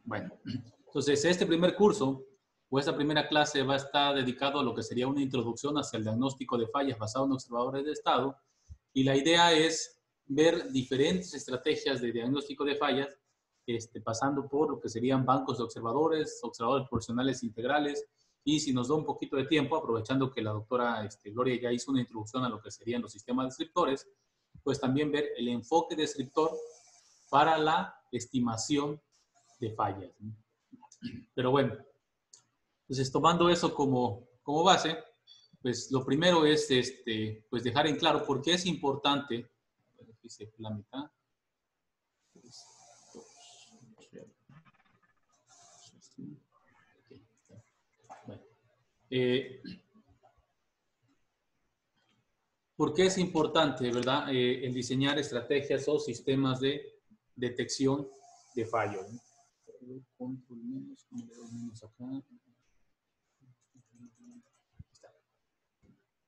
Bueno, entonces este primer curso o esta primera clase va a estar dedicado a lo que sería una introducción hacia el diagnóstico de fallas basado en observadores de estado. Y la idea es ver diferentes estrategias de diagnóstico de fallas, pasando por lo que serían bancos de observadores, observadores profesionales integrales, y si nos da un poquito de tiempo, aprovechando que la doctora Gloria ya hizo una introducción a lo que serían los sistemas descriptores, pues también ver el enfoque descriptor para la estimación de fallas. Pero bueno, entonces tomando eso como base, pues lo primero es pues dejar en claro por qué es importante, dice la mitad, bueno, ¿por qué es importante, verdad, el diseñar estrategias o sistemas de detección de fallos?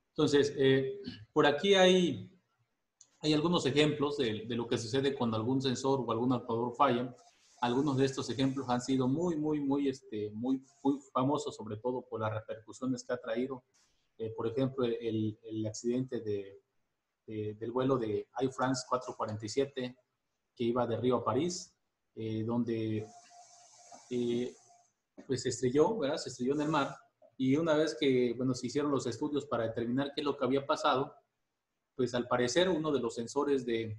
Entonces, por aquí hay algunos ejemplos de lo que sucede cuando algún sensor o algún actuador falla. Algunos de estos ejemplos han sido muy famosos, sobre todo por las repercusiones que ha traído. Por ejemplo, el accidente del vuelo de Air France 447 que iba de Río a París, donde pues se estrelló, ¿verdad? Se estrelló en el mar. Y una vez que, bueno, se hicieron los estudios para determinar qué es lo que había pasado, pues al parecer uno de los sensores de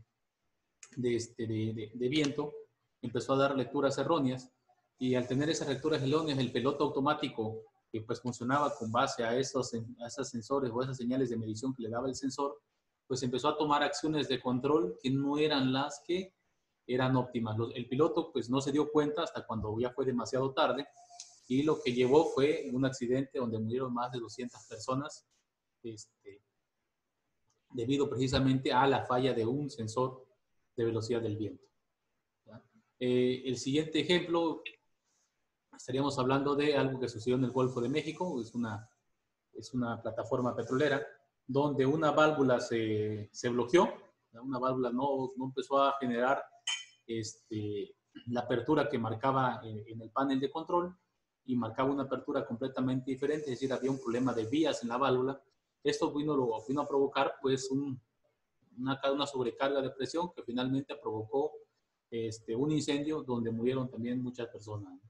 viento empezó a dar lecturas erróneas, y al tener esas lecturas erróneas, el piloto automático que pues funcionaba con base a esos sensores o esas señales de medición que le daba el sensor, pues empezó a tomar acciones de control que no eran las que eran óptimas. El piloto pues no se dio cuenta hasta cuando ya fue demasiado tarde, y lo que llevó fue un accidente donde murieron más de 200 personas, debido precisamente a la falla de un sensor de velocidad del viento. El siguiente ejemplo, estaríamos hablando de algo que sucedió en el Golfo de México. Es una plataforma petrolera donde una válvula se bloqueó. Una válvula no empezó a generar la apertura que marcaba en el panel de control, y marcaba una apertura completamente diferente, es decir, había un problema de vías en la válvula. Esto vino a provocar pues una sobrecarga de presión que finalmente provocó un incendio donde murieron también muchas personas.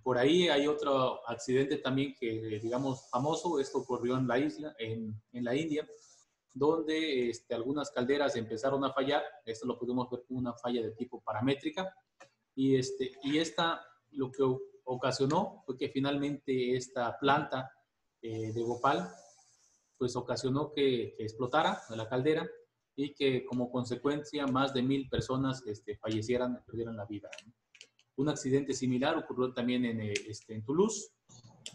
Por ahí hay otro accidente también que, digamos, famoso. Esto ocurrió en la isla, en la India, donde algunas calderas empezaron a fallar. Esto lo pudimos ver como una falla de tipo paramétrica. Y esta lo que ocasionó fue que finalmente esta planta de Bhopal pues ocasionó que explotara la caldera, y que como consecuencia más de 1000 personas fallecieran, perdieran la vida. Un accidente similar ocurrió también en Toulouse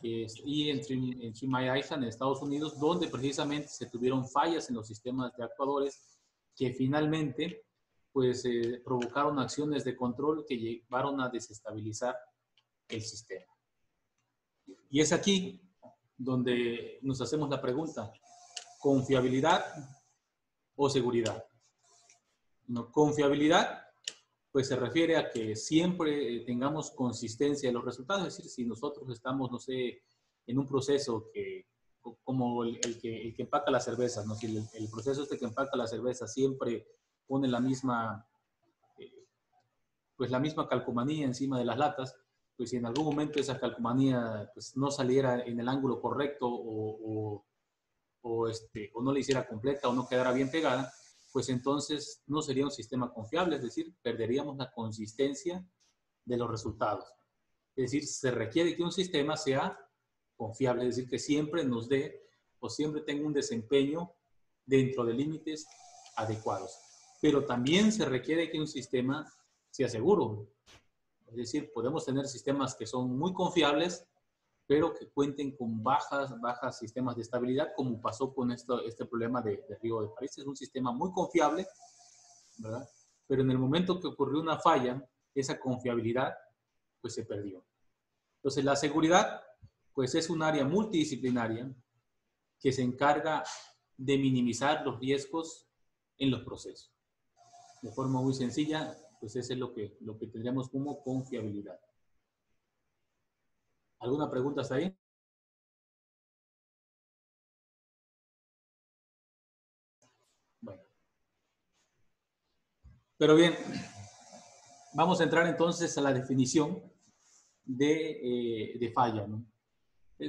y en Three Mile Island, en Estados Unidos, donde precisamente se tuvieron fallas en los sistemas de actuadores que finalmente pues provocaron acciones de control que llevaron a desestabilizar el sistema. Y es aquí donde nos hacemos la pregunta: ¿confiabilidad o seguridad? No, confiabilidad pues se refiere a que siempre tengamos consistencia en los resultados. Es decir, si nosotros estamos, no sé, en un proceso como el que empaca las cervezas, ¿no? Si el proceso que empaca la cerveza siempre pone la misma calcomanía encima de las latas, pues si en algún momento esa calcomanía pues no saliera en el ángulo correcto, o no la hiciera completa, o no quedara bien pegada, pues entonces no sería un sistema confiable. Es decir, perderíamos la consistencia de los resultados. Es decir, se requiere que un sistema sea confiable, es decir, que siempre nos dé o siempre tenga un desempeño dentro de límites adecuados. Pero también se requiere que un sistema sea seguro. Es decir, podemos tener sistemas que son muy confiables, pero que cuenten con bajas sistemas de estabilidad, como pasó con este problema de Río de París. Es un sistema muy confiable, ¿verdad? Pero en el momento que ocurrió una falla, esa confiabilidad pues se perdió. Entonces la seguridad pues es un área multidisciplinaria que se encarga de minimizar los riesgos en los procesos. De forma muy sencilla, Pues eso es lo que tendríamos como confiabilidad. ¿Alguna pregunta hasta ahí? Bueno. Pero bien, vamos a entrar entonces a la definición de falla, ¿no?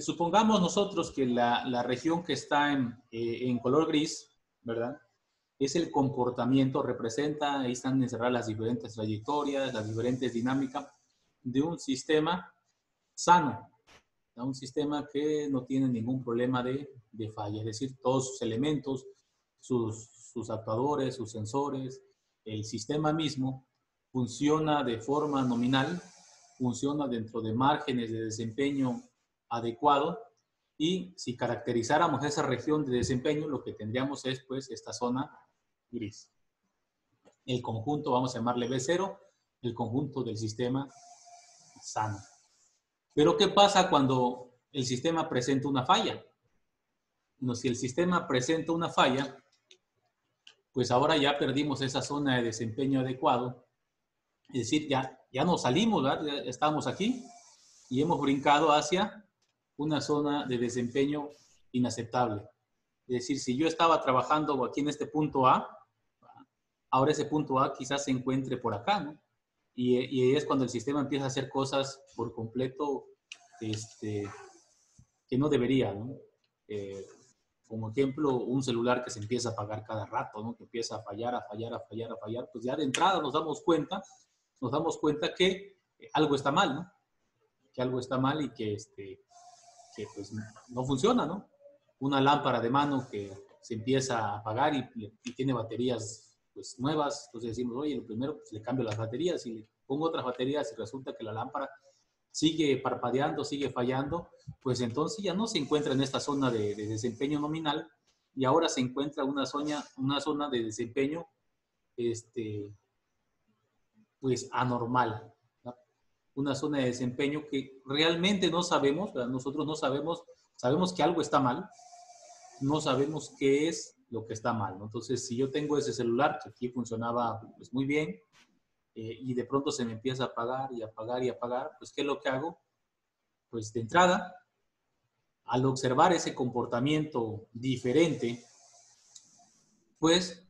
Supongamos nosotros que la región que está en color gris, ¿verdad? Es el comportamiento, representa, ahí están encerradas las diferentes trayectorias, las diferentes dinámicas de un sistema sano, ¿no? Un sistema que no tiene ningún problema de falla, es decir, todos sus elementos, sus actuadores, sus sensores, el sistema mismo funciona de forma nominal, funciona dentro de márgenes de desempeño adecuado, y si caracterizáramos esa región de desempeño, lo que tendríamos es pues esta zona gris. El conjunto, vamos a llamarle B0, el conjunto del sistema sano. Pero ¿qué pasa cuando el sistema presenta una falla? Bueno, si el sistema presenta una falla, pues ahora ya perdimos esa zona de desempeño adecuado. Es decir, ya nos salimos, ¿verdad? Ya estamos aquí y hemos brincado hacia una zona de desempeño inaceptable. Es decir, si yo estaba trabajando aquí en este punto A, ahora ese punto A quizás se encuentre por acá, ¿no? Y es cuando el sistema empieza a hacer cosas por completo que no debería, ¿no? Como ejemplo, un celular que se empieza a apagar cada rato, ¿no? Que empieza a fallar, a fallar, a fallar, a fallar. Pues ya de entrada nos damos cuenta que algo está mal, ¿no? Que algo está mal y que pues no funciona, ¿no? Una lámpara de mano que se empieza a apagar y tiene baterías pues nuevas, entonces decimos, oye, lo primero pues le cambio las baterías y le pongo otras baterías y resulta que la lámpara sigue parpadeando, sigue fallando, pues entonces ya no se encuentra en esta zona de desempeño nominal y ahora se encuentra una zona de desempeño pues anormal, ¿no? Una zona de desempeño que realmente no sabemos, ¿verdad? Nosotros no sabemos, sabemos que algo está mal, no sabemos qué es lo que está mal, ¿no? Entonces, si yo tengo ese celular que aquí funcionaba pues, muy bien y de pronto se me empieza a apagar y apagar y apagar, pues ¿qué es lo que hago? Pues de entrada, al observar ese comportamiento diferente, pues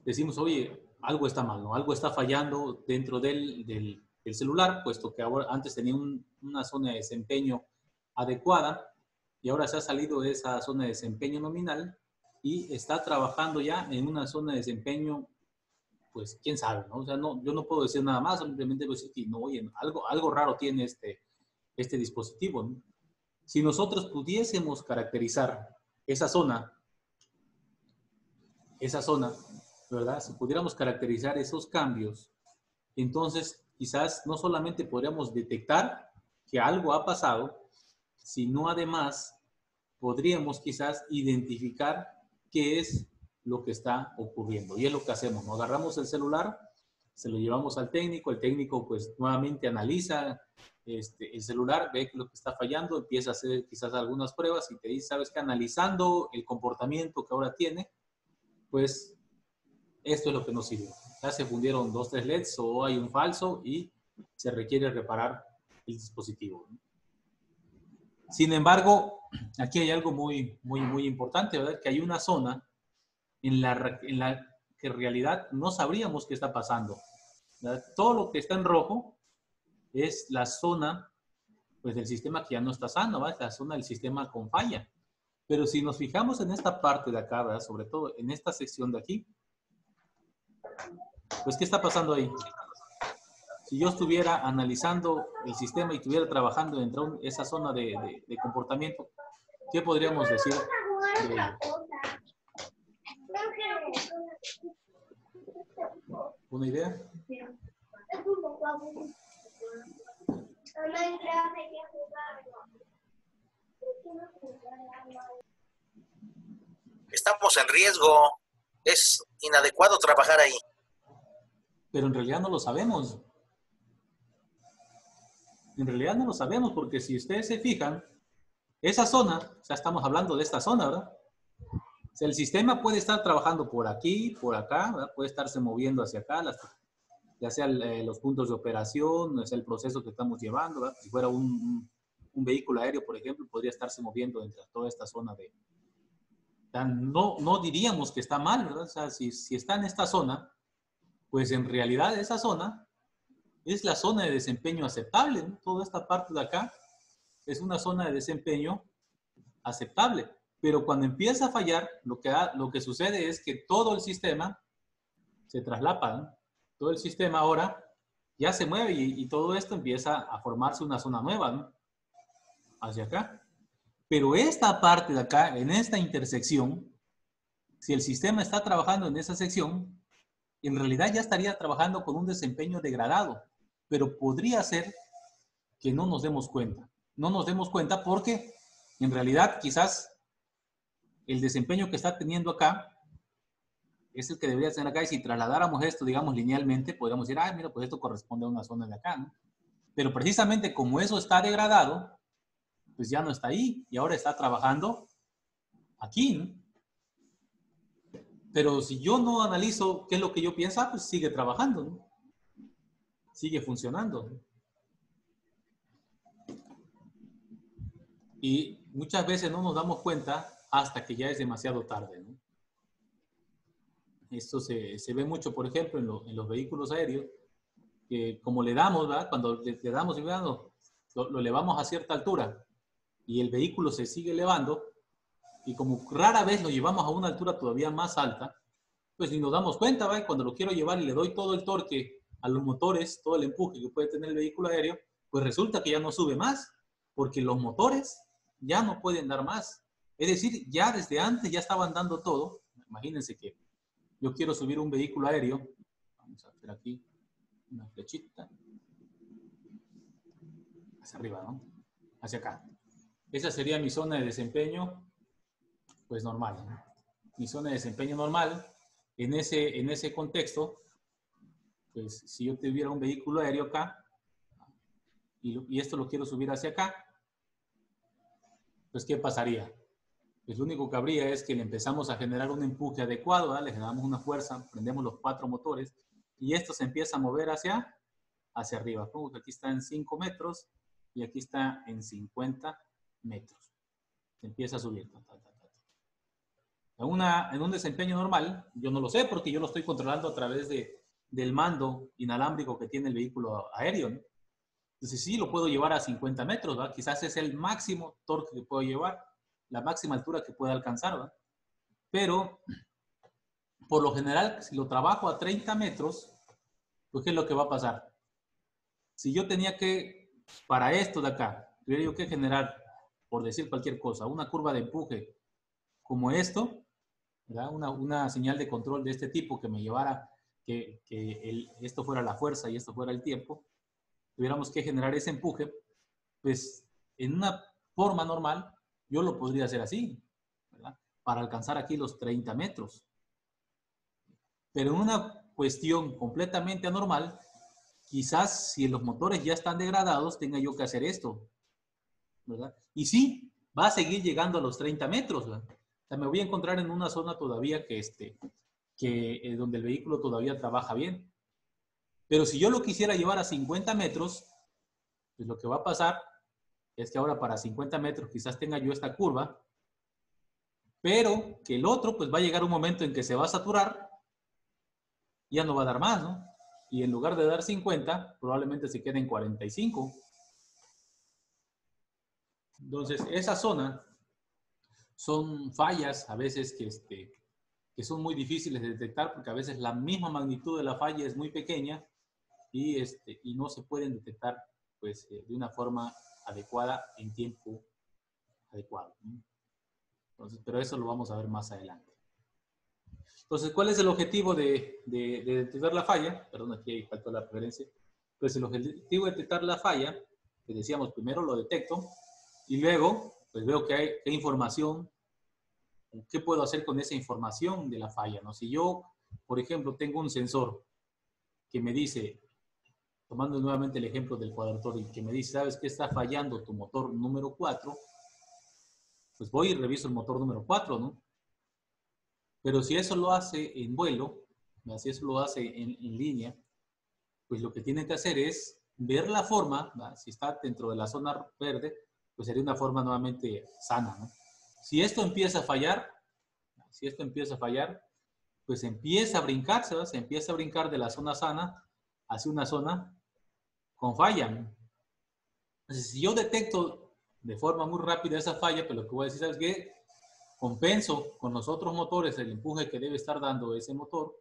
decimos, oye, algo está mal, ¿no? Algo está fallando dentro del celular, puesto que ahora, antes tenía una zona de desempeño adecuada y ahora se ha salido de esa zona de desempeño nominal y está trabajando ya en una zona de desempeño, pues quién sabe, ¿no? O sea, no, yo no puedo decir nada más, simplemente puedo decir que no, oye, algo raro tiene este dispositivo, ¿no? Si nosotros pudiésemos caracterizar esa zona, ¿verdad? Si pudiéramos caracterizar esos cambios, entonces quizás no solamente podríamos detectar que algo ha pasado, sino además podríamos quizás identificar qué es lo que está ocurriendo. Y es lo que hacemos, ¿no? Agarramos el celular, se lo llevamos al técnico, el técnico pues nuevamente analiza el celular, ve lo que está fallando, empieza a hacer quizás algunas pruebas y te dice, sabes que analizando el comportamiento que ahora tiene, pues esto es lo que nos sirve. Ya se fundieron 2, 3 LEDs o hay un falso y se requiere reparar el dispositivo. Sin embargo, aquí hay algo muy importante, ¿verdad? Que hay una zona en la que en realidad no sabríamos qué está pasando, ¿verdad? Todo lo que está en rojo es la zona pues, del sistema que ya no está sano, ¿verdad? La zona del sistema con falla. Pero si nos fijamos en esta parte de acá, ¿verdad? Sobre todo en esta sección de aquí, pues ¿qué está pasando ahí? Si yo estuviera analizando el sistema y estuviera trabajando dentro de esa zona de comportamiento, ¿qué podríamos decir de ello? ¿Una idea? Estamos en riesgo. Es inadecuado trabajar ahí. Pero en realidad no lo sabemos. En realidad no lo sabemos porque si ustedes se fijan, esa zona, o sea, estamos hablando de esta zona, ¿verdad? O sea, el sistema puede estar trabajando por aquí, por acá, ¿verdad? Puede estarse moviendo hacia acá, ya sea los puntos de operación, ya sea el proceso que estamos llevando, ¿verdad? Si fuera un vehículo aéreo, por ejemplo, podría estarse moviendo entre toda esta zona de... No diríamos que está mal, ¿verdad? O sea, si está en esta zona, pues en realidad esa zona es la zona de desempeño aceptable, ¿no? Toda esta parte de acá es una zona de desempeño aceptable. Pero cuando empieza a fallar, lo que sucede es que todo el sistema se traslapa, ¿no? Todo el sistema ahora ya se mueve y todo esto empieza a formarse una zona nueva, ¿no? Hacia acá. Pero esta parte de acá, en esta intersección, si el sistema está trabajando en esa sección, en realidad ya estaría trabajando con un desempeño degradado, pero podría ser que no nos demos cuenta. No nos demos cuenta porque en realidad quizás el desempeño que está teniendo acá es el que debería tener acá, y si trasladáramos esto, digamos, linealmente, podríamos decir, ah, mira, pues esto corresponde a una zona de acá, ¿no? Pero precisamente como eso está degradado, pues ya no está ahí, y ahora está trabajando aquí, ¿no? Pero si yo no analizo qué es lo que yo pienso, pues sigue trabajando, ¿no? Sigue funcionando, ¿no? Y muchas veces no nos damos cuenta hasta que ya es demasiado tarde, ¿no? Esto se ve mucho, por ejemplo, en los vehículos aéreos, que como le damos, ¿verdad? Cuando le damos y lo elevamos a cierta altura y el vehículo se sigue elevando, y como rara vez lo llevamos a una altura todavía más alta, pues ni nos damos cuenta, ¿verdad? Cuando lo quiero llevar y le doy todo el torque a los motores, todo el empuje que puede tener el vehículo aéreo, pues resulta que ya no sube más, porque los motores ya no pueden dar más. Es decir, ya desde antes ya estaban dando todo. Imagínense que yo quiero subir un vehículo aéreo. Vamos a hacer aquí una flechita. Hacia arriba, ¿no? Hacia acá. Esa sería mi zona de desempeño, pues normal, ¿no? Mi zona de desempeño normal. En ese contexto, pues si yo tuviera un vehículo aéreo acá, y esto lo quiero subir hacia acá, pues ¿qué pasaría? Pues lo único que habría es que le empezamos a generar un empuje adecuado, ¿verdad? Le generamos una fuerza, prendemos los 4 motores y esto se empieza a mover hacia arriba. Pongo que aquí está en 5 metros y aquí está en 50 metros. Se empieza a subir. En un desempeño normal, yo no lo sé porque yo lo estoy controlando a través del mando inalámbrico que tiene el vehículo aéreo, ¿no? Entonces sí, lo puedo llevar a 50 metros, ¿verdad? Quizás es el máximo torque que puedo llevar, la máxima altura que pueda alcanzar, ¿verdad? Pero, por lo general, si lo trabajo a 30 metros, pues ¿qué es lo que va a pasar? Si yo tenía que, para esto de acá, tuviera yo que generar, por decir cualquier cosa, una curva de empuje como esto, ¿verdad? Una señal de control de este tipo que me llevara, que esto fuera la fuerza y esto fuera el tiempo, tuviéramos que generar ese empuje, pues en una forma normal, yo lo podría hacer así, ¿verdad? Para alcanzar aquí los 30 metros. Pero en una cuestión completamente anormal, quizás si los motores ya están degradados, tenga yo que hacer esto, ¿verdad? Y sí, va a seguir llegando a los 30 metros, ¿verdad? O sea, me voy a encontrar en una zona todavía donde el vehículo todavía trabaja bien. Pero si yo lo quisiera llevar a 50 metros, pues lo que va a pasar es que ahora para 50 metros quizás tenga yo esta curva, pero que el otro pues va a llegar un momento en que se va a saturar y ya no va a dar más, ¿no? Y en lugar de dar 50, probablemente se quede en 45. Entonces, esa zona son fallas a veces que son muy difíciles de detectar porque a veces la misma magnitud de la falla es muy pequeña y no se pueden detectar pues, de una forma adecuada en tiempo adecuado, ¿no? Entonces, pero eso lo vamos a ver más adelante. Entonces, ¿cuál es el objetivo de detectar la falla? Perdón, aquí faltó la referencia. Pues el objetivo de detectar la falla, que decíamos, primero lo detecto y luego pues veo qué información, qué puedo hacer con esa información de la falla, ¿no? Si yo, por ejemplo, tengo un sensor que me dice, tomando nuevamente el ejemplo del cuadratorio, que me dice, ¿sabes qué está fallando tu motor número 4? Pues voy y reviso el motor número 4, ¿no? Pero si eso lo hace en vuelo, si eso lo hace en línea, pues lo que tienen que hacer es ver la forma, ¿va? Si está dentro de la zona verde, pues sería una forma nuevamente sana, ¿no? Si esto empieza a fallar, si esto empieza a fallar, pues empieza a brincarse, ¿va? Se empieza a brincar de la zona sana hacia una zona con falla. Entonces, si yo detecto de forma muy rápida esa falla, pues lo que voy a decir es que compenso con los otros motores el empuje que debe estar dando ese motor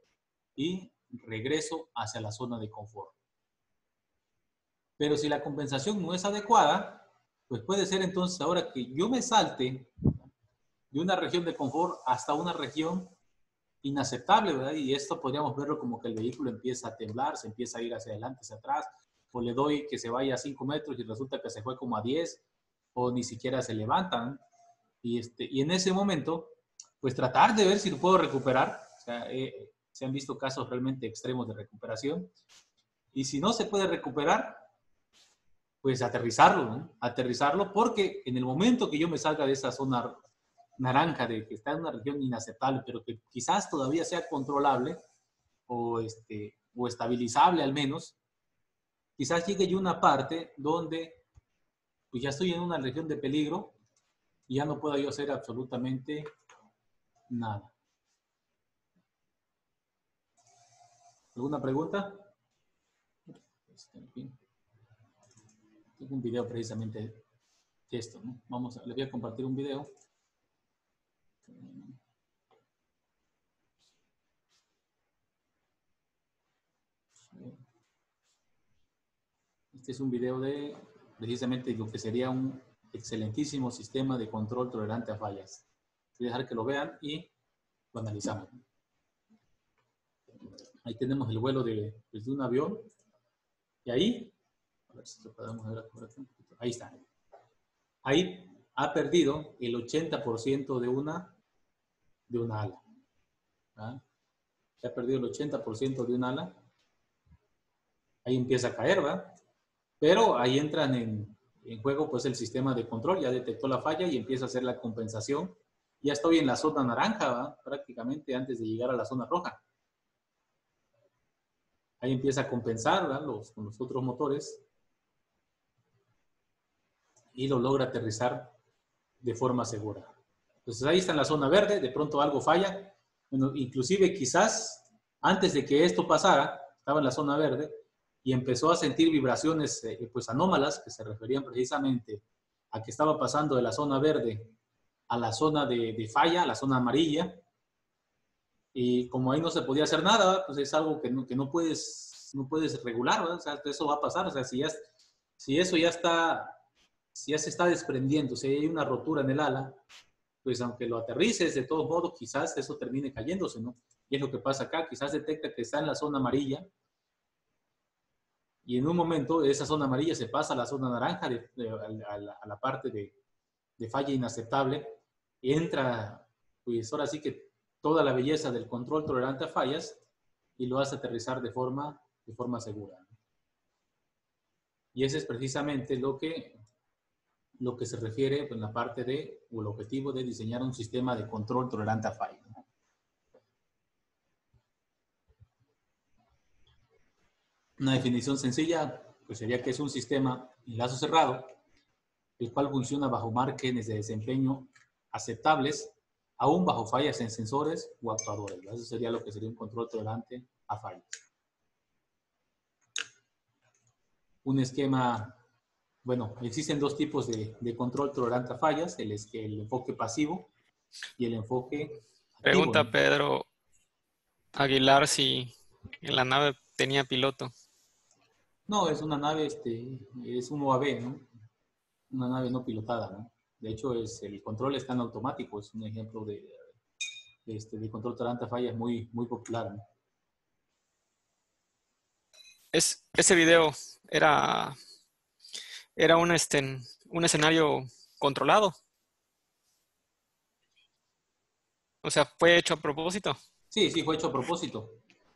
y regreso hacia la zona de confort. Pero si la compensación no es adecuada, pues puede ser entonces ahora que yo me salte de una región de confort hasta una región inaceptable, ¿verdad? Y esto podríamos verlo como que el vehículo empieza a temblar, se empieza a ir hacia adelante, hacia atrás, o le doy que se vaya a 5 metros y resulta que se fue como a 10, o ni siquiera se levantan. Y en ese momento, pues tratar de ver si lo puedo recuperar. O sea, se han visto casos realmente extremos de recuperación. Y si no se puede recuperar, pues aterrizarlo, ¿no? Aterrizarlo porque en el momento que yo me salga de esa zona naranja, de que está en una región inaceptable, pero que quizás todavía sea controlable o estabilizable al menos, quizás llegue yo a una parte donde pues ya estoy en una región de peligro y ya no puedo yo hacer absolutamente nada. ¿Alguna pregunta? En fin. Tengo un video precisamente de esto, ¿no? Les voy a compartir un video. Este es un video de precisamente lo que sería un excelentísimo sistema de control tolerante a fallas. Voy a dejar que lo vean y lo analizamos. Ahí tenemos el vuelo de un avión. Y ahí, a ver si lo podemos ver aquí. Ahí está. Ahí ha perdido el 80% de una ala. ¿Ah? Se ha perdido el 80% de un ala. Ahí empieza a caer, ¿verdad? Pero ahí entran en juego pues el sistema de control, ya detectó la falla y empieza a hacer la compensación. Ya estoy en la zona naranja, ¿va? Prácticamente antes de llegar a la zona roja. Ahí empieza a compensar, ¿verdad? Con los otros motores y lo logra aterrizar de forma segura. Entonces ahí está en la zona verde, de pronto algo falla. Bueno, inclusive quizás antes de que esto pasara, estaba en la zona verde y empezó a sentir vibraciones pues anómalas que se referían precisamente a que estaba pasando de la zona verde a la zona de falla, a la zona amarilla. Y como ahí no se podía hacer nada, pues es algo que no puedes regular, ¿verdad? O sea, eso va a pasar. O sea, si eso ya está, si ya se está desprendiendo, si hay una rotura en el ala, pues aunque lo aterrices, de todos modos, quizás eso termine cayéndose, ¿no? Y es lo que pasa acá, quizás detecta que está en la zona amarilla y en un momento esa zona amarilla se pasa a la zona naranja, a la parte de falla inaceptable, y entra, pues ahora sí que toda la belleza del control tolerante a fallas y lo hace aterrizar de forma segura. Y ese es precisamente lo que se refiere en la parte o el objetivo de diseñar un sistema de control tolerante a fallas. Una definición sencilla pues sería que es un sistema en lazo cerrado, el cual funciona bajo márgenes de desempeño aceptables, aún bajo fallas en sensores o actuadores. Eso sería lo que sería un control tolerante a fallas. Un esquema, bueno, existen dos tipos de control tolerante a fallas, el enfoque pasivo y el enfoque activo, Pregunta ¿no? Pedro Aguilar si en la nave tenía piloto. No, es una nave, es un UAV, ¿no? Una nave no pilotada, ¿no? De hecho, el control está en automático, es un ejemplo de control tolerante a fallas muy, muy popular, ¿no? Ese video era un escenario controlado. O sea, fue hecho a propósito. Sí, sí, fue hecho a propósito.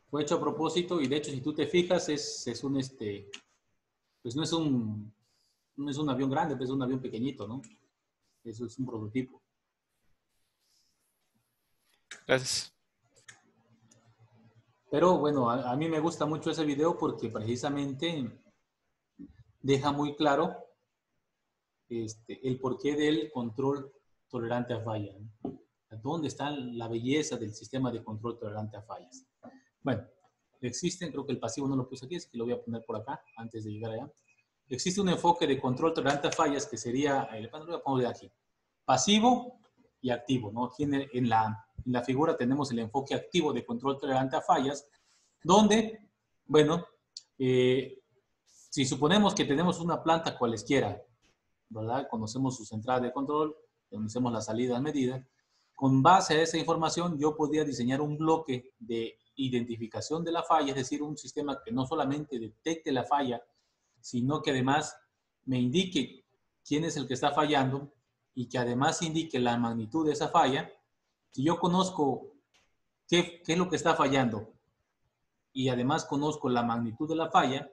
Fue hecho a propósito y de hecho, si tú te fijas, es un, pues no es un avión grande, pues es un avión pequeñito, ¿no? Eso es un prototipo. Gracias. Pero bueno, a mí me gusta mucho ese video porque precisamente deja muy claro el porqué del control tolerante a fallas, ¿no? ¿Dónde está la belleza del sistema de control tolerante a fallas? Bueno, existen, creo que el pasivo no lo puse aquí, así que lo voy a poner por acá antes de llegar allá. Existe un enfoque de control tolerante a fallas que sería, lo voy a poner aquí, pasivo y activo, ¿no? Aquí en la figura tenemos el enfoque activo de control tolerante a fallas, donde, bueno, si suponemos que tenemos una planta cualesquiera, ¿verdad? Conocemos sus entradas de control, conocemos las salidas medidas. Con base a esa información, yo podría diseñar un bloque de identificación de la falla, es decir, un sistema que no solamente detecte la falla, sino que además me indique quién es el que está fallando y que además indique la magnitud de esa falla. Si yo conozco qué es lo que está fallando y además conozco la magnitud de la falla,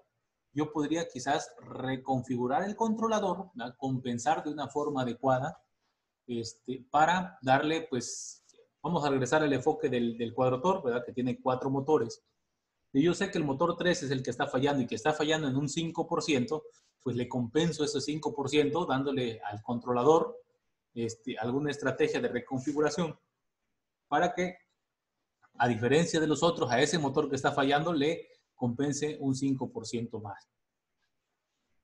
yo podría quizás reconfigurar el controlador, ¿verdad? Compensar de una forma adecuada para darle, pues, vamos a regresar al enfoque del cuadrotor, ¿verdad? Que tiene 4 motores. Y yo sé que el motor 3 es el que está fallando y que está fallando en un 5%, pues le compenso ese 5% dándole al controlador alguna estrategia de reconfiguración para que, a diferencia de los otros, a ese motor que está fallando le compense un 5% más.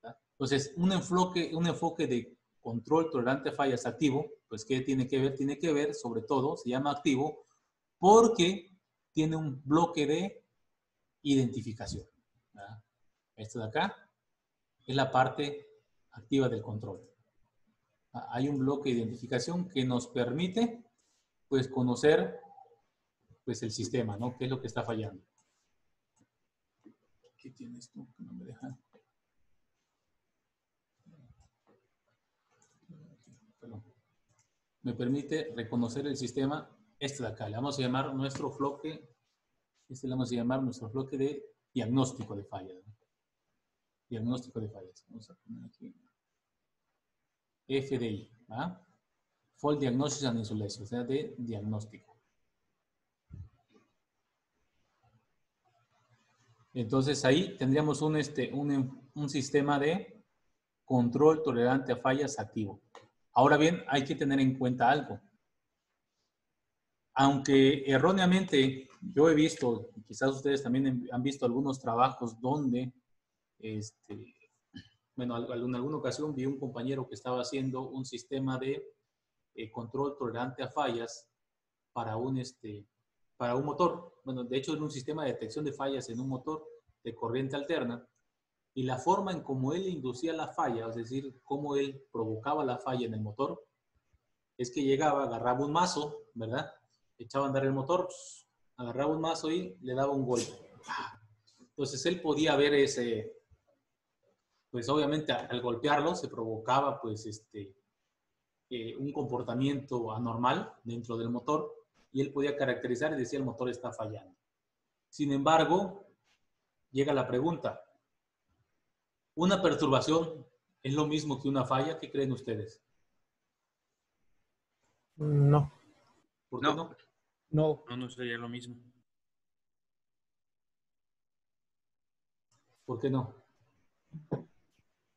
¿Verdad? Entonces, un enfoque de control tolerante a fallas activo, pues ¿qué tiene que ver? Tiene que ver, sobre todo, se llama activo, porque tiene un bloque de identificación, ¿verdad? Esto de acá es la parte activa del control. Hay un bloque de identificación que nos permite, pues, conocer, pues, el sistema, ¿no? ¿Qué es lo que está fallando? ¿Qué tienes tú que no me deja? Perdón. Me permite reconocer el sistema, este de acá. Le vamos a llamar nuestro bloque, le vamos a llamar nuestro bloque de diagnóstico de fallas, ¿no? Diagnóstico de fallas. Vamos a poner aquí FDI, ¿va? Fault Diagnosis and Isolation, o sea, de diagnóstico. Entonces ahí tendríamos un sistema de control tolerante a fallas activo. Ahora bien, hay que tener en cuenta algo. Aunque erróneamente yo he visto, quizás ustedes también han visto algunos trabajos donde, bueno, en alguna ocasión vi un compañero que estaba haciendo un sistema de control tolerante a fallas para un motor. Bueno, de hecho, era un sistema de detección de fallas en un motor de corriente alterna. Y la forma en cómo él inducía la falla, es decir, cómo él provocaba la falla en el motor, es que llegaba, agarraba un mazo, ¿verdad? Echaba a andar el motor, agarraba un mazo y le daba un golpe. Entonces él podía ver pues obviamente al golpearlo se provocaba pues un comportamiento anormal dentro del motor y él podía caracterizar y decir el motor está fallando. Sin embargo, llega la pregunta, ¿una perturbación es lo mismo que una falla? ¿Qué creen ustedes? No. ¿Por qué no? No. No sería lo mismo. ¿Por qué no?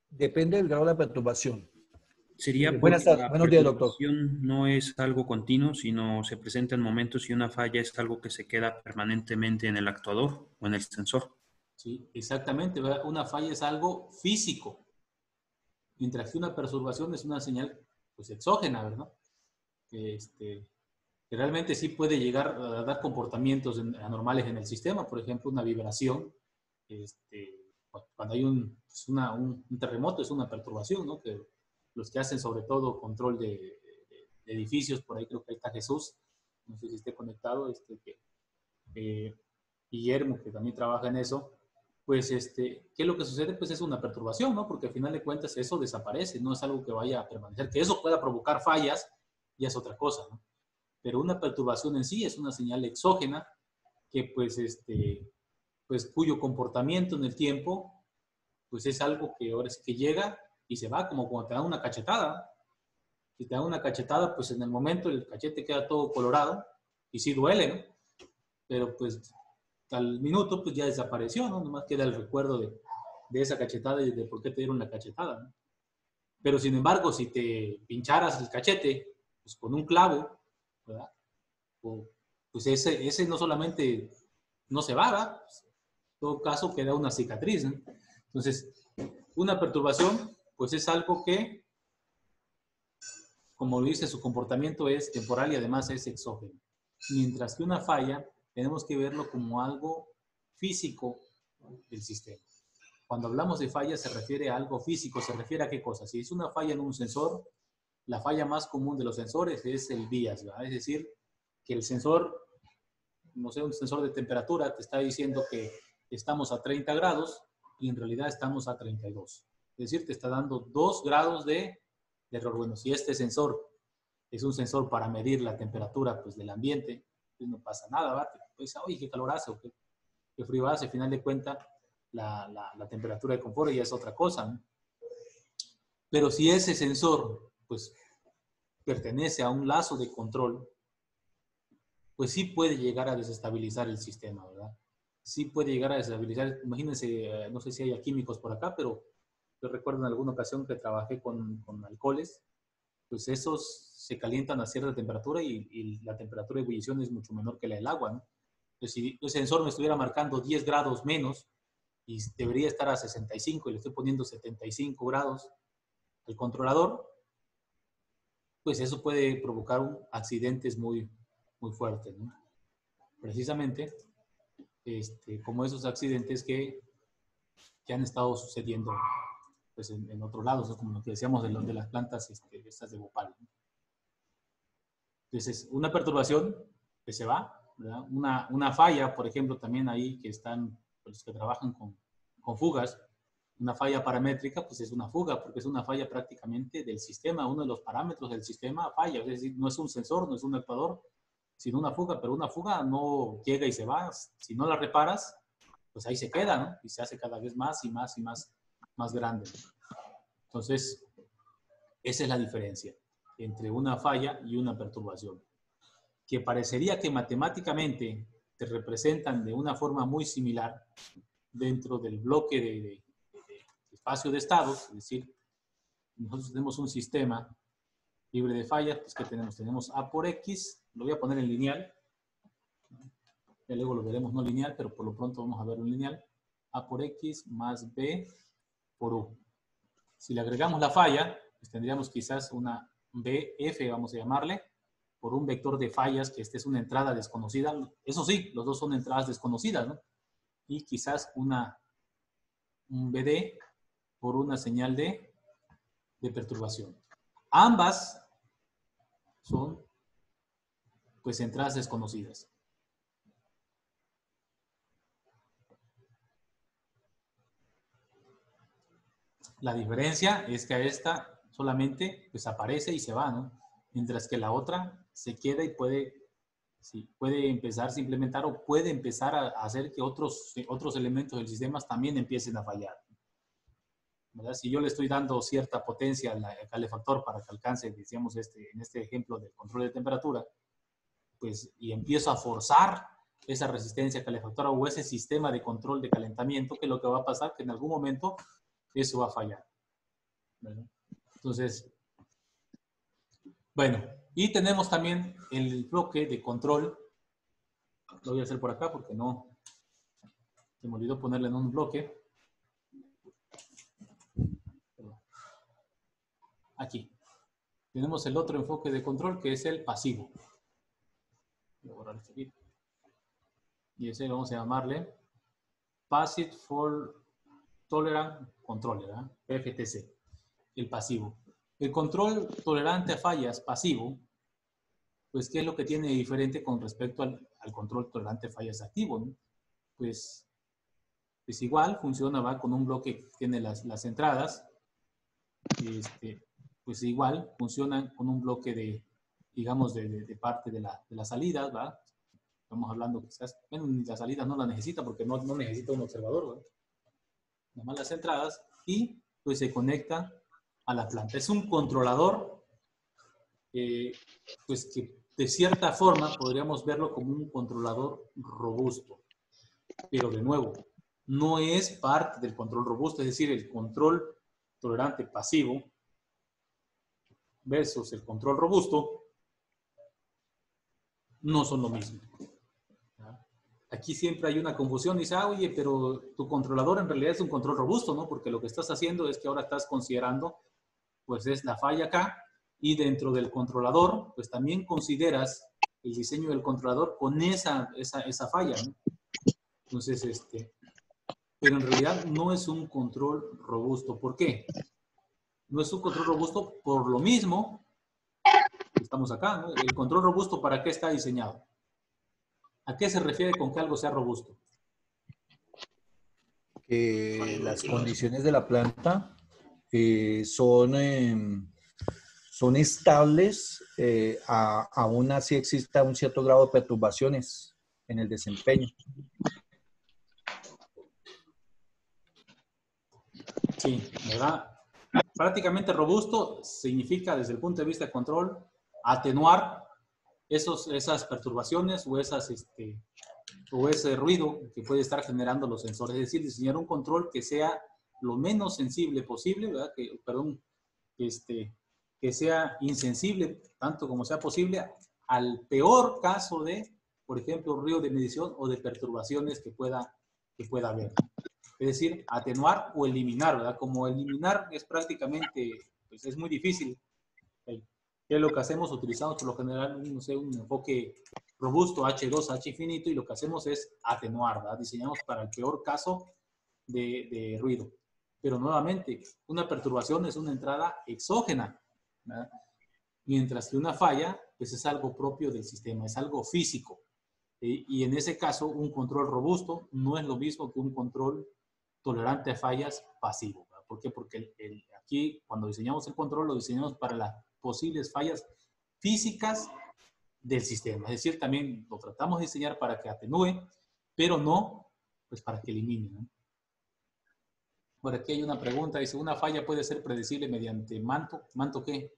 Depende del grado de la perturbación. Sería Buenos porque la días, doctor. perturbación no es algo continuo, sino se presenta en momentos y una falla es algo que se queda permanentemente en el actuador o en el sensor. Sí, exactamente. Una falla es algo físico, mientras que una perturbación es una señal pues exógena, ¿verdad? Que realmente sí puede llegar a dar comportamientos anormales en el sistema, por ejemplo, una vibración, cuando hay un terremoto es una perturbación, ¿no? Que los que hacen sobre todo control de edificios, por ahí creo que ahí está Jesús, no sé si esté conectado, Guillermo, que también trabaja en eso, pues, ¿qué es lo que sucede? Pues es una perturbación, ¿no? Porque al final de cuentas eso desaparece, no es algo que vaya a permanecer, que eso pueda provocar fallas, ya es otra cosa, ¿no? Pero una perturbación en sí es una señal exógena que, pues cuyo comportamiento en el tiempo, pues es algo que ahora sí que llega y se va, como cuando te dan una cachetada. Si te dan una cachetada, pues en el momento el cachete queda todo colorado y sí duele, ¿no? Pero pues al minuto, pues ya desapareció, ¿no? Nomás queda el recuerdo de esa cachetada y de por qué te dieron la cachetada, ¿no? Pero sin embargo, si te pincharas el cachete pues, con un clavo, ¿verdad? Pues ese no solamente no se va, ¿verdad? Pues, en todo caso queda una cicatriz, ¿no? Entonces, una perturbación, pues es algo que, como lo dice, su comportamiento es temporal y además es exógeno. Mientras que una falla, tenemos que verlo como algo físico del sistema. Cuando hablamos de falla se refiere a algo físico, se refiere a qué cosa. Si es una falla en un sensor, la falla más común de los sensores es el bias, ¿verdad? Es decir, que el sensor, no sé, un sensor de temperatura te está diciendo que estamos a 30 grados y en realidad estamos a 32. Es decir, te está dando 2 grados de error. Bueno, si este sensor es un sensor para medir la temperatura pues, del ambiente, pues no pasa nada, ¿verdad? Pues, oye, qué calor hace o qué frío hace, al final de cuentas, la temperatura de confort ya es otra cosa, ¿no? Pero si ese sensor pues pertenece a un lazo de control, pues sí puede llegar a desestabilizar el sistema, ¿verdad? Sí puede llegar a desestabilizar. Imagínense, no sé si hay químicos por acá, pero yo recuerdo en alguna ocasión que trabajé con alcoholes, pues esos se calientan a cierta temperatura y la temperatura de ebullición es mucho menor que la del agua, ¿no? Entonces, si el sensor me estuviera marcando 10 grados menos, y debería estar a 65 y le estoy poniendo 75 grados al controlador, pues eso puede provocar accidentes muy, muy fuertes, ¿no? Precisamente como esos accidentes que han estado sucediendo pues, en otros lados, ¿no? Como lo que decíamos de las plantas estas de Bhopal, ¿no? Entonces, una perturbación que se va, ¿verdad? Una falla, por ejemplo, también ahí que están los que trabajan con fugas, una falla paramétrica, pues es una fuga, porque es una falla prácticamente del sistema, uno de los parámetros del sistema falla, es decir, no es un sensor, no es un actuador, sino una fuga, pero una fuga no llega y se va, si no la reparas, pues ahí se queda, ¿no? Y se hace cada vez más y más y más grande. Entonces, esa es la diferencia entre una falla y una perturbación, que parecería que matemáticamente te representan de una forma muy similar dentro del bloque de espacio de estados, es decir, nosotros tenemos un sistema libre de fallas, pues que tenemos A por X, lo voy a poner en lineal, ya luego lo veremos no lineal, pero por lo pronto vamos a verlo en lineal, A por X más B por U. Si le agregamos la falla, pues tendríamos quizás una BF, vamos a llamarle, por un vector de fallas, que esta es una entrada desconocida, eso sí, los dos son entradas desconocidas, ¿no? Y quizás un BD por una señal de perturbación. Ambas son, pues, entradas desconocidas. La diferencia es que a esta solamente, pues, aparece y se va, ¿no? Mientras que la otra se queda y puede empezar a implementar o puede empezar a hacer que otros elementos del sistema también empiecen a fallar, ¿verdad? Si yo le estoy dando cierta potencia al calefactor para que alcance, decíamos en este ejemplo del control de temperatura, pues, y empiezo a forzar esa resistencia calefactora o ese sistema de control de calentamiento, que lo que va a pasar que en algún momento eso va a fallar, ¿verdad? Entonces, bueno, y tenemos también el bloque de control. Lo voy a hacer por acá porque no, se me olvidó ponerle en un bloque. Aquí. Tenemos el otro enfoque de control que es el pasivo. Voy a borrar este aquí. Y ese vamos a llamarle Passive Fault Tolerant Controller, ¿verdad? PFTC, el pasivo. El control tolerante a fallas pasivo, pues, ¿qué es lo que tiene de diferente con respecto al control tolerante a fallas activo, ¿no? Pues igual funciona, va con un bloque que tiene las entradas, pues igual funcionan con un bloque de, digamos, de parte de la salida, ¿va? Estamos hablando quizás, bueno, la salida no la necesita porque no necesita un observador, ¿va? Nada más las entradas y pues se conecta a la planta. Es un controlador, pues que de cierta forma podríamos verlo como un controlador robusto. Pero de nuevo, no es parte del control robusto, es decir, el control tolerante pasivo versus el control robusto no son lo mismo. Aquí siempre hay una confusión, dice, oye, pero tu controlador en realidad es un control robusto, ¿no? Porque lo que estás haciendo es que ahora estás considerando, pues es la falla acá, y dentro del controlador, pues también consideras el diseño del controlador con esa falla, ¿no? Entonces, pero en realidad no es un control robusto. ¿Por qué? No es un control robusto por lo mismo que estamos acá, ¿no? El control robusto, ¿para qué está diseñado? ¿A qué se refiere con que algo sea robusto? Que las condiciones de la planta son estables, aún así exista un cierto grado de perturbaciones en el desempeño. Sí, ¿verdad? Prácticamente robusto significa, desde el punto de vista de control, atenuar esas perturbaciones o ese ruido que puede estar generando los sensores. Es decir, diseñar un control que sea lo menos sensible posible, ¿verdad? Que sea insensible, tanto como sea posible, al peor caso de, por ejemplo, ruido de medición o de perturbaciones que pueda haber. Es decir, atenuar o eliminar, ¿verdad? Como eliminar es prácticamente, pues es muy difícil. ¿Qué es lo que hacemos? Utilizamos por lo general, no sé, un enfoque robusto, H2, H infinito, y lo que hacemos es atenuar, ¿verdad? Diseñamos para el peor caso de ruido. Pero nuevamente, una perturbación es una entrada exógena, ¿verdad? Mientras que una falla, pues es algo propio del sistema, es algo físico. Y en ese caso, un control robusto no es lo mismo que un control tolerante a fallas pasivo, ¿verdad? ¿Por qué? Porque aquí, cuando diseñamos el control, lo diseñamos para las posibles fallas físicas del sistema. Es decir, también lo tratamos de diseñar para que atenúe, pero no, pues para que elimine, ¿no? Por aquí hay una pregunta, dice, ¿una falla puede ser predecible mediante manto? ¿Manto qué?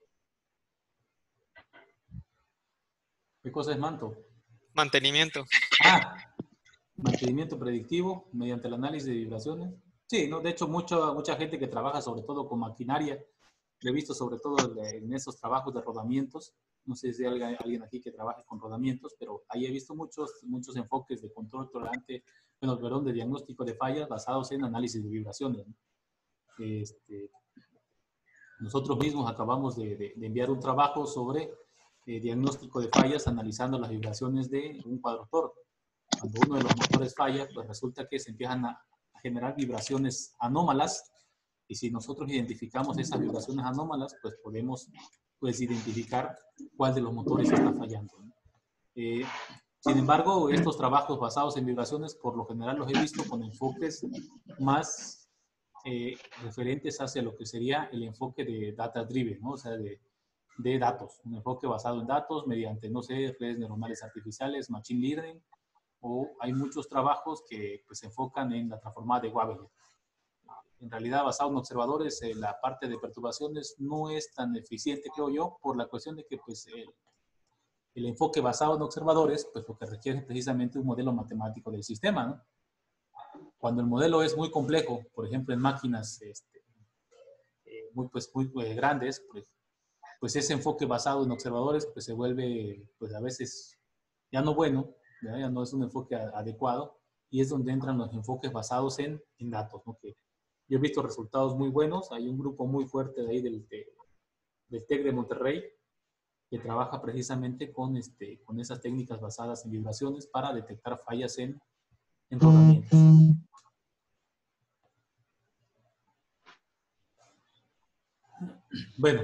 ¿Qué cosa es manto? Mantenimiento. Mantenimiento predictivo mediante el análisis de vibraciones. Sí, ¿no? De hecho, mucha gente que trabaja sobre todo con maquinaria, lo he visto sobre todo en esos trabajos de rodamientos. No sé si hay alguien aquí que trabaje con rodamientos, pero ahí he visto muchos enfoques de control tolerante, perdón, de diagnóstico de fallas basados en análisis de vibraciones, ¿no? Nosotros mismos acabamos de enviar un trabajo sobre diagnóstico de fallas analizando las vibraciones de un cuadrotor. Cuando uno de los motores falla, pues resulta que se empiezan a generar vibraciones anómalas, y si nosotros identificamos esas vibraciones anómalas, pues podemos identificar cuál de los motores está fallando, ¿no? Sin embargo, estos trabajos basados en vibraciones, por lo general los he visto con enfoques más referentes hacia lo que sería el enfoque de data driven, ¿no? O sea, de datos, un enfoque basado en datos mediante, no sé, redes neuronales artificiales, machine learning, o hay muchos trabajos que pues, se enfocan en la transformada de Wavelet. En realidad, basado en observadores, la parte de perturbaciones no es tan eficiente, creo yo, por la cuestión de que pues, el enfoque basado en observadores, pues lo que requiere es precisamente un modelo matemático del sistema, ¿no? Cuando el modelo es muy complejo, por ejemplo, en máquinas muy grandes, pues ese enfoque basado en observadores pues se vuelve pues a veces ya no bueno, ¿verdad? Ya no es un enfoque adecuado, y es donde entran los enfoques basados en datos, ¿no? Que yo he visto resultados muy buenos. Hay un grupo muy fuerte de ahí del TEC de Monterrey que trabaja precisamente con esas técnicas basadas en vibraciones para detectar fallas en rodamientos. Bueno,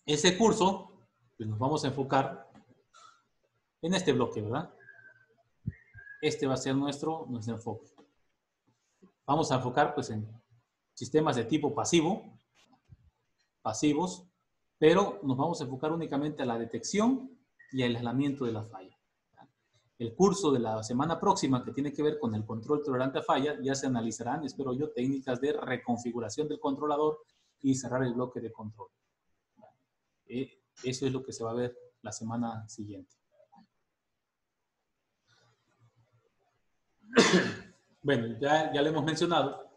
ese curso, pues nos vamos a enfocar en este bloque, ¿verdad? Este va a ser nuestro enfoque. Vamos a enfocar pues en sistemas de tipo pasivos, pero nos vamos a enfocar únicamente a la detección y al aislamiento de la falla. El curso de la semana próxima, que tiene que ver con el control tolerante a falla, ya se analizarán, espero yo, técnicas de reconfiguración del controlador y cerrar el bloque de control. Eso es lo que se va a ver la semana siguiente. Bueno, ya lo hemos mencionado.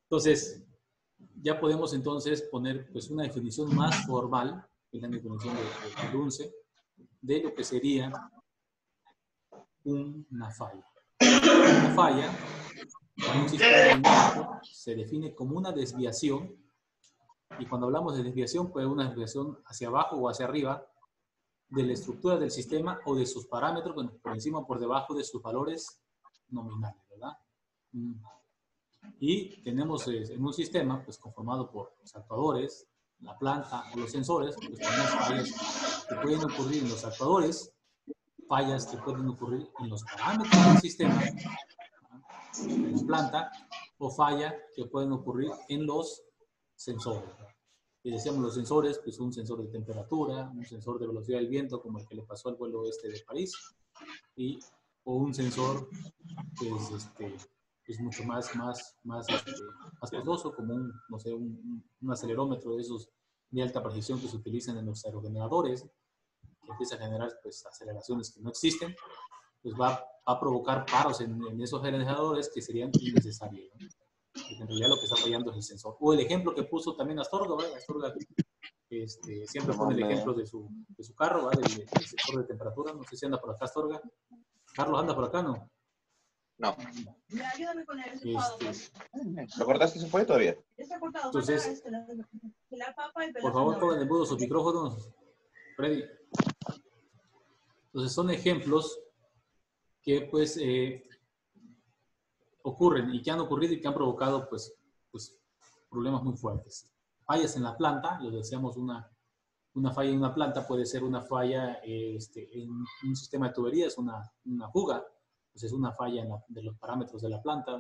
Entonces, ya podemos entonces poner pues, una definición más formal, que es la definición del UNCE, de lo que sería una falla. Una falla en un sistema dinámico se define como una desviación, y cuando hablamos de desviación, puede ser una desviación hacia abajo o hacia arriba de la estructura del sistema o de sus parámetros, bueno, por encima o por debajo de sus valores nominales, ¿verdad? Y tenemos en un sistema pues, conformado por los actuadores, la planta o los sensores, pues tenemos fallas que pueden ocurrir en los actuadores, fallas que pueden ocurrir en los parámetros del sistema, en la planta, o falla que pueden ocurrir en los sensores. Y decíamos los sensores, pues un sensor de temperatura, un sensor de velocidad del viento, como el que le pasó al vuelo de París, o un sensor que es mucho más costoso, como no sé, un acelerómetro de esos de alta precisión que se utilizan en los aerogeneradores, que empieza a generar pues, aceleraciones que no existen, pues va a provocar paros en esos generadores que serían innecesarios, ¿no? Porque en realidad lo que está fallando es el sensor. O el ejemplo que puso también Astorga, ¿verdad? Astorga siempre pone el ejemplo de su carro, ¿verdad? Del sensor de temperatura. No sé si anda por acá Astorga. Carlos, ¿anda por acá, no? No. Ayúdame con el ¿Lo cortaste se fue todavía? Está cortado. Entonces, La papa y por favor, pongan en mudo sus micrófonos, Freddy. Entonces, son ejemplos que, pues, ocurren y que han ocurrido y que han provocado, pues problemas muy fuertes. Fallas en la planta, lo decíamos, una falla en una planta puede ser una falla en un sistema de tuberías, una fuga, pues es una falla de los parámetros de la planta.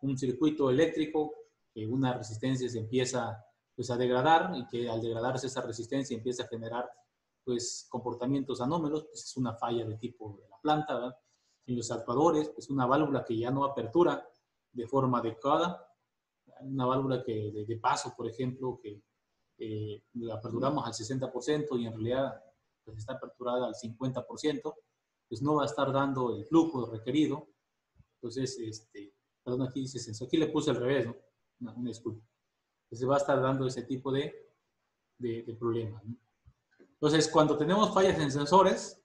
Un circuito eléctrico, que una resistencia se empieza pues, a degradar y que al degradarse esa resistencia empieza a generar pues, comportamientos anómalos, pues es una falla de tipo de la planta, ¿verdad? En los actuadores, pues una válvula que ya no apertura de forma adecuada, una válvula que de paso, por ejemplo, que la aperturamos al 60% y en realidad pues, está aperturada al 50%, pues no va a estar dando el flujo requerido. Entonces, perdón, aquí dice sensor, aquí le puse al revés, ¿no? Una disculpa. Entonces va a estar dando ese tipo de problemas, ¿no? Entonces, cuando tenemos fallas en sensores,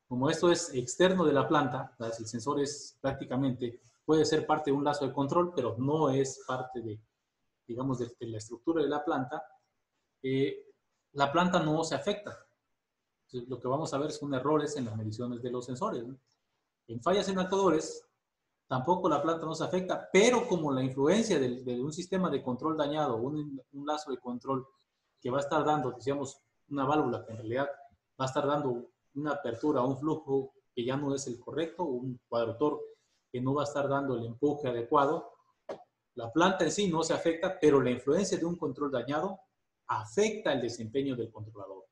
como esto es externo de la planta, ¿verdad? El sensor es prácticamente, puede ser parte de un lazo de control, pero no es parte de, digamos, de la estructura de la planta no se afecta. Entonces, lo que vamos a ver son errores en las mediciones de los sensores, ¿no? En fallas en actuadores, tampoco la planta no se afecta, pero como la influencia de un sistema de control dañado, un lazo de control que va a estar dando, decíamos, una válvula que en realidad va a estar dando una apertura, un flujo que ya no es el correcto, un cuadrotor que no va a estar dando el empuje adecuado, la planta en sí no se afecta, pero la influencia de un control dañado afecta el desempeño del controlador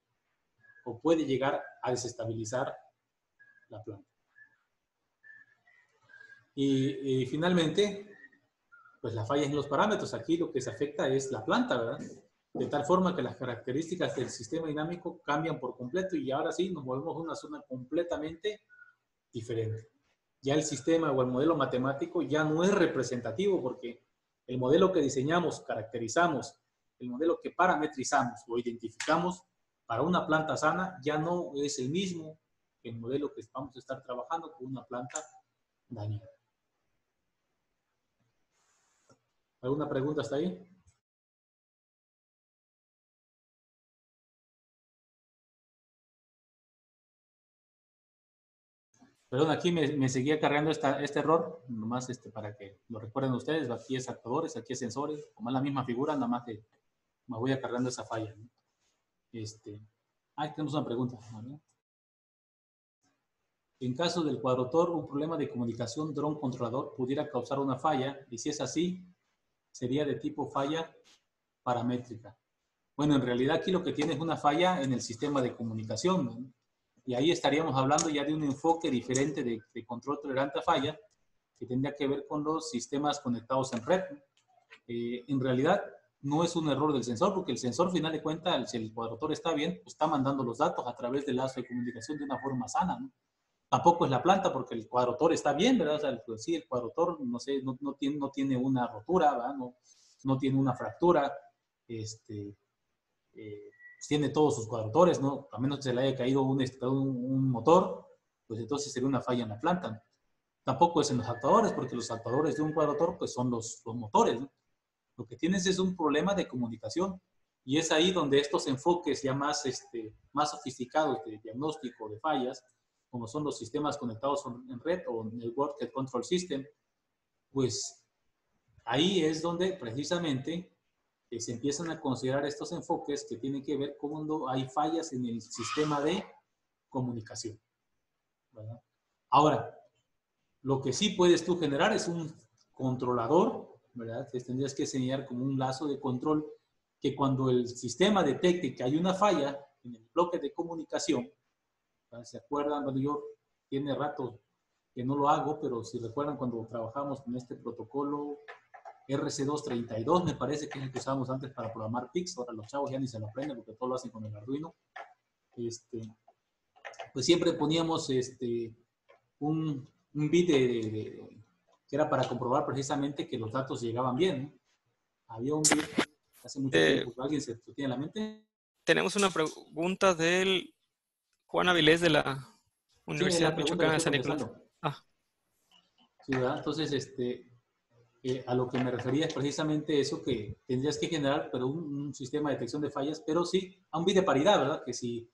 o puede llegar a desestabilizar la planta. Y finalmente, pues la falla en los parámetros. Aquí lo que se afecta es la planta, ¿verdad? De tal forma que las características del sistema dinámico cambian por completo y ahora sí nos movemos a una zona completamente diferente. Ya el sistema o el modelo matemático ya no es representativo porque el modelo que diseñamos, caracterizamos, el modelo que parametrizamos o identificamos para una planta sana ya no es el mismo que el modelo que vamos a estar trabajando con una planta dañada. ¿Alguna pregunta hasta ahí? Perdón, aquí me seguía cargando este error, nomás para que lo recuerden ustedes. Aquí es actuadores, aquí es sensores, como es la misma figura, nada más que me voy a cargando esa falla, ¿no? Tenemos una pregunta, ¿no? En caso del cuadrotor, un problema de comunicación dron-controlador pudiera causar una falla, y si es así, sería de tipo falla paramétrica. Bueno, en realidad aquí lo que tiene es una falla en el sistema de comunicación, ¿no? Y ahí estaríamos hablando ya de un enfoque diferente de control tolerante a falla, que tendría que ver con los sistemas conectados en red. En realidad, no es un error del sensor, porque el sensor, al final de cuentas, si el cuadrotor está bien, pues está mandando los datos a través del lazo de comunicación de una forma sana, ¿no? Tampoco es la planta porque el cuadrotor está bien, ¿verdad? O sea, pues sí, el cuadrotor, no sé, no tiene una rotura, ¿verdad? No tiene una fractura, tiene todos sus cuadrotores, ¿no? A menos que se le haya caído un motor, pues entonces sería una falla en la planta. Tampoco es en los actuadores, porque los actuadores de un cuadrotor, pues son los motores, ¿no? Lo que tienes es un problema de comunicación. Y es ahí donde estos enfoques ya más sofisticados de diagnóstico de fallas, como son los sistemas conectados en red o Network Control System, pues ahí es donde precisamente se empiezan a considerar estos enfoques que tienen que ver cuando hay fallas en el sistema de comunicación, ¿verdad? Ahora, lo que sí puedes tú generar es un controlador, ¿verdad? Entonces tendrías que diseñar como un lazo de control que cuando el sistema detecte que hay una falla en el bloque de comunicación, ¿verdad? ¿Se acuerdan? Bueno, yo tiene rato que no lo hago, pero si recuerdan cuando trabajamos con este protocolo RC232, me parece que es el que usábamos antes para programar PICs, ahora los chavos ya ni se lo aprenden porque todo lo hacen con el Arduino. Pues siempre poníamos un bit que era para comprobar precisamente que los datos llegaban bien, ¿no? Había un bit hace mucho tiempo, ¿alguien se tiene en la mente? Tenemos una pregunta del Juan Avilés de la Universidad Michoacana de San Nicolás. Sí, ¿verdad? Entonces, a lo que me refería es precisamente eso, que tendrías que generar pero un sistema de detección de fallas, pero sí a un bit de paridad, ¿verdad? Que si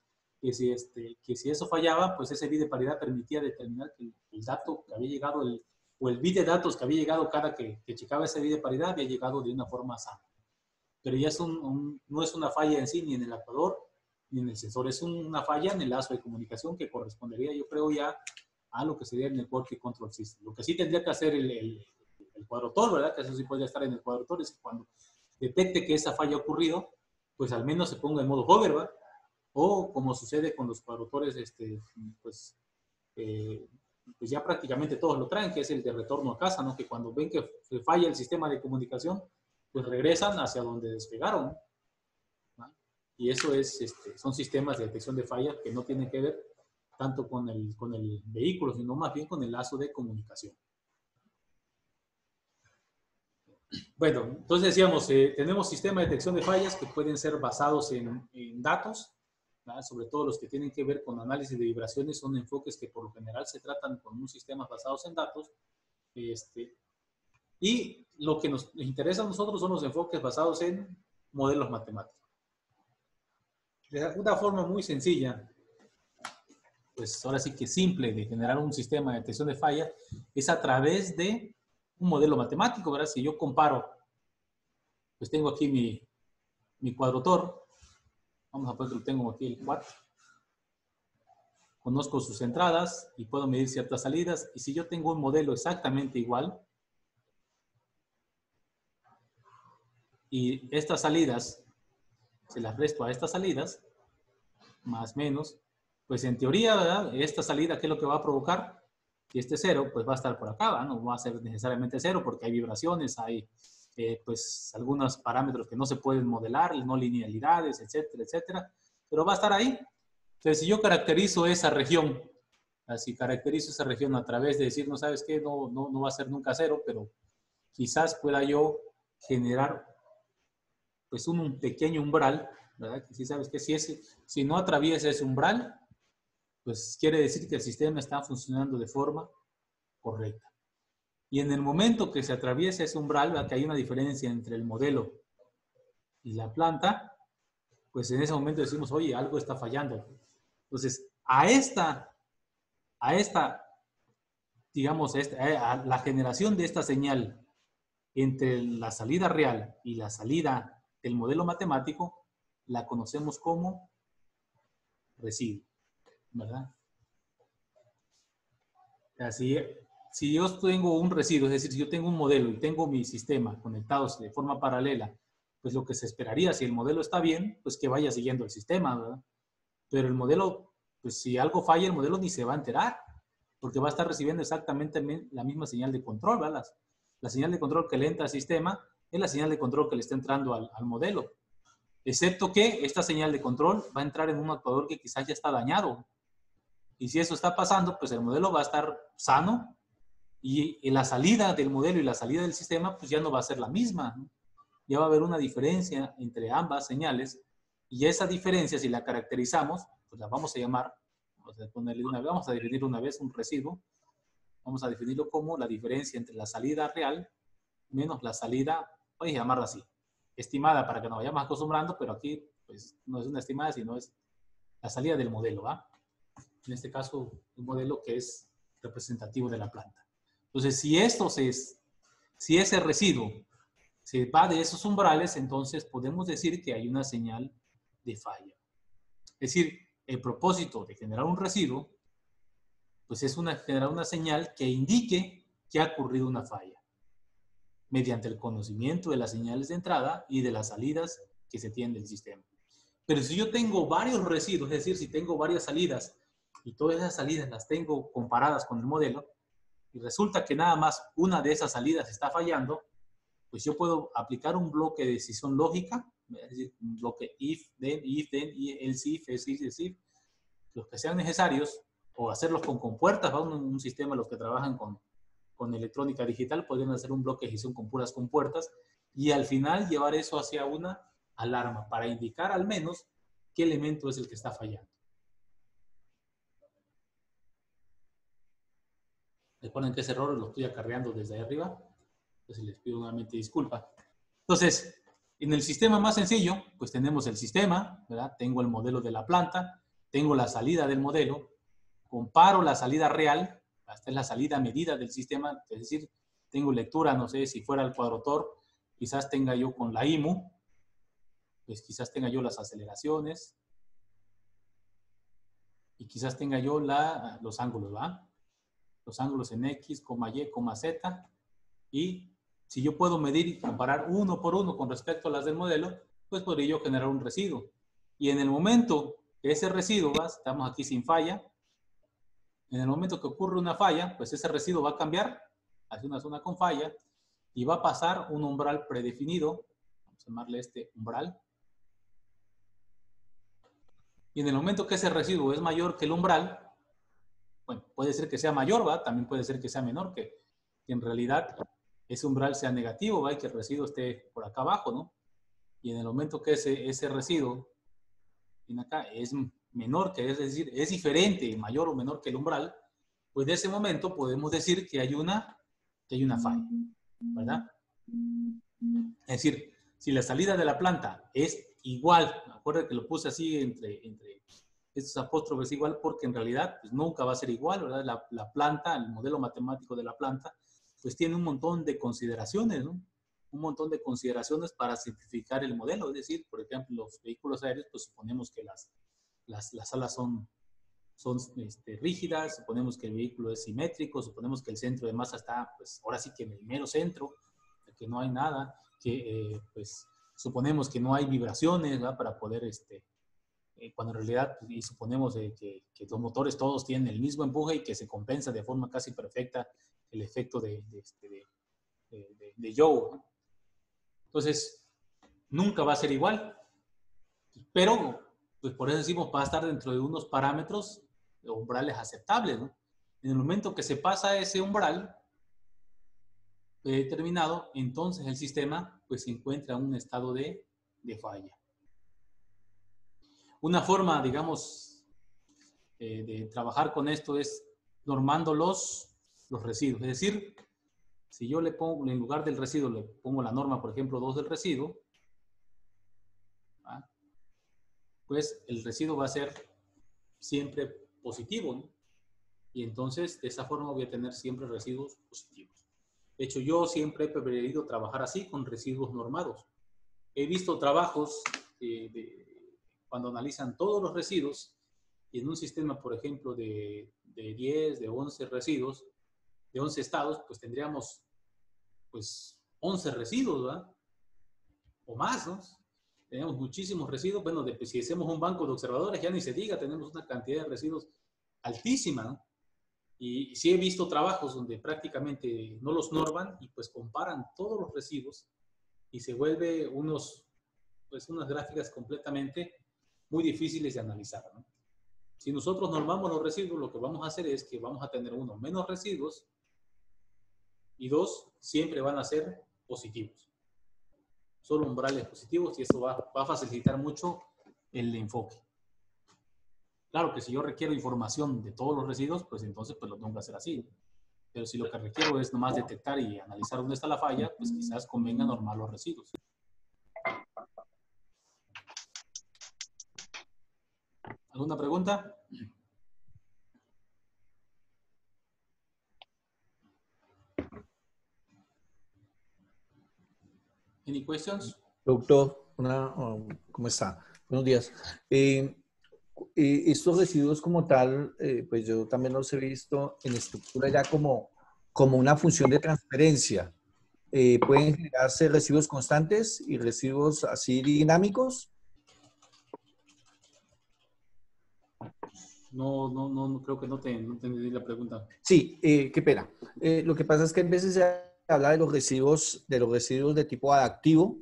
eso fallaba, pues ese bit de paridad permitía determinar que el dato que había llegado, o el bit de datos que había llegado cada que checaba ese bit de paridad, había llegado de una forma sana. Pero ya no es una falla en sí, ni en el actuador, ni en el sensor, es una falla en el lazo de comunicación que correspondería, yo creo, ya a lo que sería el Network Control System. Lo que sí tendría que hacer el cuadrotor, ¿verdad? Que eso sí podría estar en el cuadrotor, es que cuando detecte que esa falla ha ocurrido, pues al menos se ponga en modo hover, ¿verdad? O como sucede con los cuadrotores, pues ya prácticamente todos lo traen, que es el de retorno a casa, ¿no? Que cuando ven que falla el sistema de comunicación, pues regresan hacia donde despegaron, ¿no? Y eso son sistemas de detección de fallas que no tienen que ver tanto con el vehículo, sino más bien con el lazo de comunicación. Bueno, entonces decíamos, tenemos sistemas de detección de fallas que pueden ser basados en datos, ¿verdad? Sobre todo los que tienen que ver con análisis de vibraciones, son enfoques que por lo general se tratan con unos sistemas basados en datos. Y lo que nos interesa a nosotros son los enfoques basados en modelos matemáticos. De una forma muy sencilla, pues ahora sí que simple de generar un sistema de detección de falla, es a través de un modelo matemático, ¿verdad? Si yo comparo, pues tengo aquí mi cuadrotor, vamos a poner que lo tengo aquí el 4, conozco sus entradas y puedo medir ciertas salidas, y si yo tengo un modelo exactamente igual, y estas salidas, se las resto a estas salidas, más o menos, pues en teoría, ¿verdad? Esta salida, ¿qué es lo que va a provocar? Si este 0, pues va a estar por acá, ¿verdad? No va a ser necesariamente 0 porque hay vibraciones, hay pues algunos parámetros que no se pueden modelar, no linealidades, etcétera, etcétera, pero va a estar ahí. Entonces, si yo caracterizo esa región, así caracterizo esa región a través de decir, no sabes qué, no va a ser nunca 0, pero quizás pueda yo generar pues un pequeño umbral, ¿verdad? Que si sabes que si no atraviesa ese umbral, pues quiere decir que el sistema está funcionando de forma correcta. Y en el momento que se atraviesa ese umbral, ¿verdad? Que hay una diferencia entre el modelo y la planta, pues en ese momento decimos, oye, algo está fallando. Entonces, digamos, a la generación de esta señal entre la salida real y la salida del modelo matemático, la conocemos como residuo, ¿verdad? Así, si yo tengo un residuo, es decir, si yo tengo un modelo y tengo mi sistema conectados de forma paralela, pues lo que se esperaría, si el modelo está bien, pues que vaya siguiendo el sistema, ¿verdad? Pero el modelo, pues si algo falla, el modelo ni se va a enterar, porque va a estar recibiendo exactamente la misma señal de control, ¿verdad? La señal de control que le entra al sistema es la señal de control que le está entrando al modelo. Excepto que esta señal de control va a entrar en un actuador que quizás ya está dañado. Y si eso está pasando, pues el modelo va a estar sano y la salida del modelo y la salida del sistema, pues ya no va a ser la misma, ¿no? Ya va a haber una diferencia entre ambas señales y esa diferencia, si la caracterizamos, pues la vamos a llamar, vamos a definir una vez un residuo, vamos a definirlo como la diferencia entre la salida real menos la salida, voy a llamarla así, estimada para que nos vayamos acostumbrando, pero aquí pues no es una estimada, sino es la salida del modelo, ¿va? En este caso, un modelo que es representativo de la planta. Entonces, si ese residuo se va de esos umbrales, entonces podemos decir que hay una señal de falla. Es decir, el propósito de generar un residuo, pues es generar una señal que indique que ha ocurrido una falla, mediante el conocimiento de las señales de entrada y de las salidas que se tienen del sistema. Pero si yo tengo varios residuos, es decir, si tengo varias salidas y todas esas salidas las tengo comparadas con el modelo, y resulta que nada más una de esas salidas está fallando, pues yo puedo aplicar un bloque de decisión lógica, es decir, un bloque if, then, else if, los que sean necesarios, o hacerlos con compuertas, ¿va? Un sistema, los que trabajan con electrónica digital, podrían hacer un bloque de decisión con puras compuertas, y al final llevar eso hacia una alarma, para indicar al menos qué elemento es el que está fallando. Recuerden que ese error lo estoy acarreando desde ahí arriba, entonces les pido nuevamente disculpa. Entonces, en el sistema más sencillo, pues tenemos el sistema, ¿verdad? Tengo el modelo de la planta, tengo la salida del modelo, comparo la salida real, esta es la salida medida del sistema, es decir, tengo lectura, no sé, si fuera el cuadrotor, quizás tenga yo con la IMU, pues quizás tenga yo las aceleraciones, y quizás tenga yo los ángulos, ¿va? Los ángulos en X, Y, Z, y si yo puedo medir y comparar uno por uno con respecto a las del modelo, pues podría yo generar un residuo. Y en el momento que ese residuo, ¿va? Estamos aquí sin falla, en el momento que ocurre una falla, pues ese residuo va a cambiar hacia una zona con falla y va a pasar un umbral predefinido, vamos a llamarle este umbral, y en el momento que ese residuo es mayor que el umbral, bueno, puede ser que sea mayor, ¿va? También puede ser que sea menor, que en realidad ese umbral sea negativo, ¿va? Y que el residuo esté por acá abajo, ¿no? Y en el momento que ese residuo viene acá es menor, que es decir, es diferente, mayor o menor que el umbral, pues de ese momento podemos decir que hay una falla, ¿verdad? Es decir, si la salida de la planta es igual, acuérdense que lo puse así entre estos apóstrofes igual, porque en realidad pues, nunca va a ser igual, ¿verdad? La planta, el modelo matemático de la planta, pues tiene un montón de consideraciones, ¿no? Un montón de consideraciones para simplificar el modelo. Es decir, por ejemplo, los vehículos aéreos, pues suponemos que las alas son rígidas, suponemos que el vehículo es simétrico, suponemos que el centro de masa está, pues ahora sí que en el mero centro, que no hay nada, que pues suponemos que no hay vibraciones, ¿verdad? Para poder, cuando en realidad, y suponemos que los motores todos tienen el mismo empuje y que se compensa de forma casi perfecta el efecto de Joule, ¿no? Entonces, nunca va a ser igual, pero pues por eso decimos va a estar dentro de unos parámetros o umbrales aceptables, ¿no? En el momento que se pasa ese umbral determinado, entonces el sistema pues se encuentra en un estado de falla. Una forma, digamos, de trabajar con esto es normando los residuos. Es decir, si yo le pongo, en lugar del residuo, le pongo la norma, por ejemplo, 2 del residuo, ¿va? Pues el residuo va a ser siempre positivo, ¿no? Y entonces, de esa forma voy a tener siempre residuos positivos. De hecho, yo siempre he preferido trabajar así, con residuos normados. He visto trabajos cuando analizan todos los residuos, y en un sistema, por ejemplo, de 10, de 11 residuos, de 11 estados, pues tendríamos pues 11 residuos, ¿verdad? O más, ¿no? Tenemos muchísimos residuos. Bueno, si hacemos un banco de observadores, ya ni se diga, tenemos una cantidad de residuos altísima, ¿no? Y sí he visto trabajos donde prácticamente no los norman y pues comparan todos los residuos y se vuelve unas gráficas completamente muy difíciles de analizar, ¿no? Si nosotros normamos los residuos, lo que vamos a hacer es que vamos a tener, uno, menos residuos, y dos, siempre van a ser positivos. Solo umbrales positivos, y eso va a facilitar mucho el enfoque. Claro que si yo requiero información de todos los residuos, pues entonces pues lo tengo que hacer así. Pero si lo que requiero es nomás detectar y analizar dónde está la falla, pues quizás convenga normar los residuos. ¿Alguna pregunta? Any questions? Doctor, ¿cómo está? Buenos días. Estos residuos como tal, pues yo también los he visto en estructura ya como una función de transferencia. ¿Pueden generarse residuos constantes y residuos así dinámicos? No, creo que no te entendí la pregunta. Sí, qué pena. Lo que pasa es que a veces se habla de los residuos de tipo adaptivo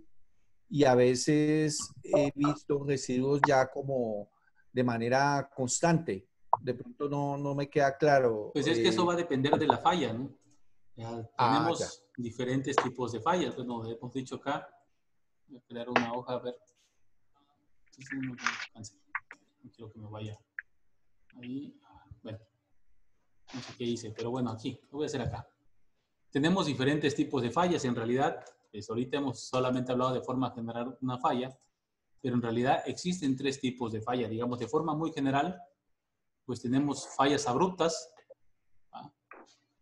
y a veces he visto residuos ya como de manera constante. De pronto no me queda claro. Pues es que eso va a depender de la falla, ¿no? Ya tenemos diferentes tipos de fallas. Bueno, hemos dicho acá, voy a crear una hoja, a ver. No quiero que me vaya ahí. Bueno, no sé qué hice, pero bueno, aquí, lo voy a hacer acá. Tenemos diferentes tipos de fallas. En realidad, pues ahorita hemos solamente hablado de forma general una falla, pero en realidad existen tres tipos de falla. Digamos, de forma muy general, pues tenemos fallas abruptas.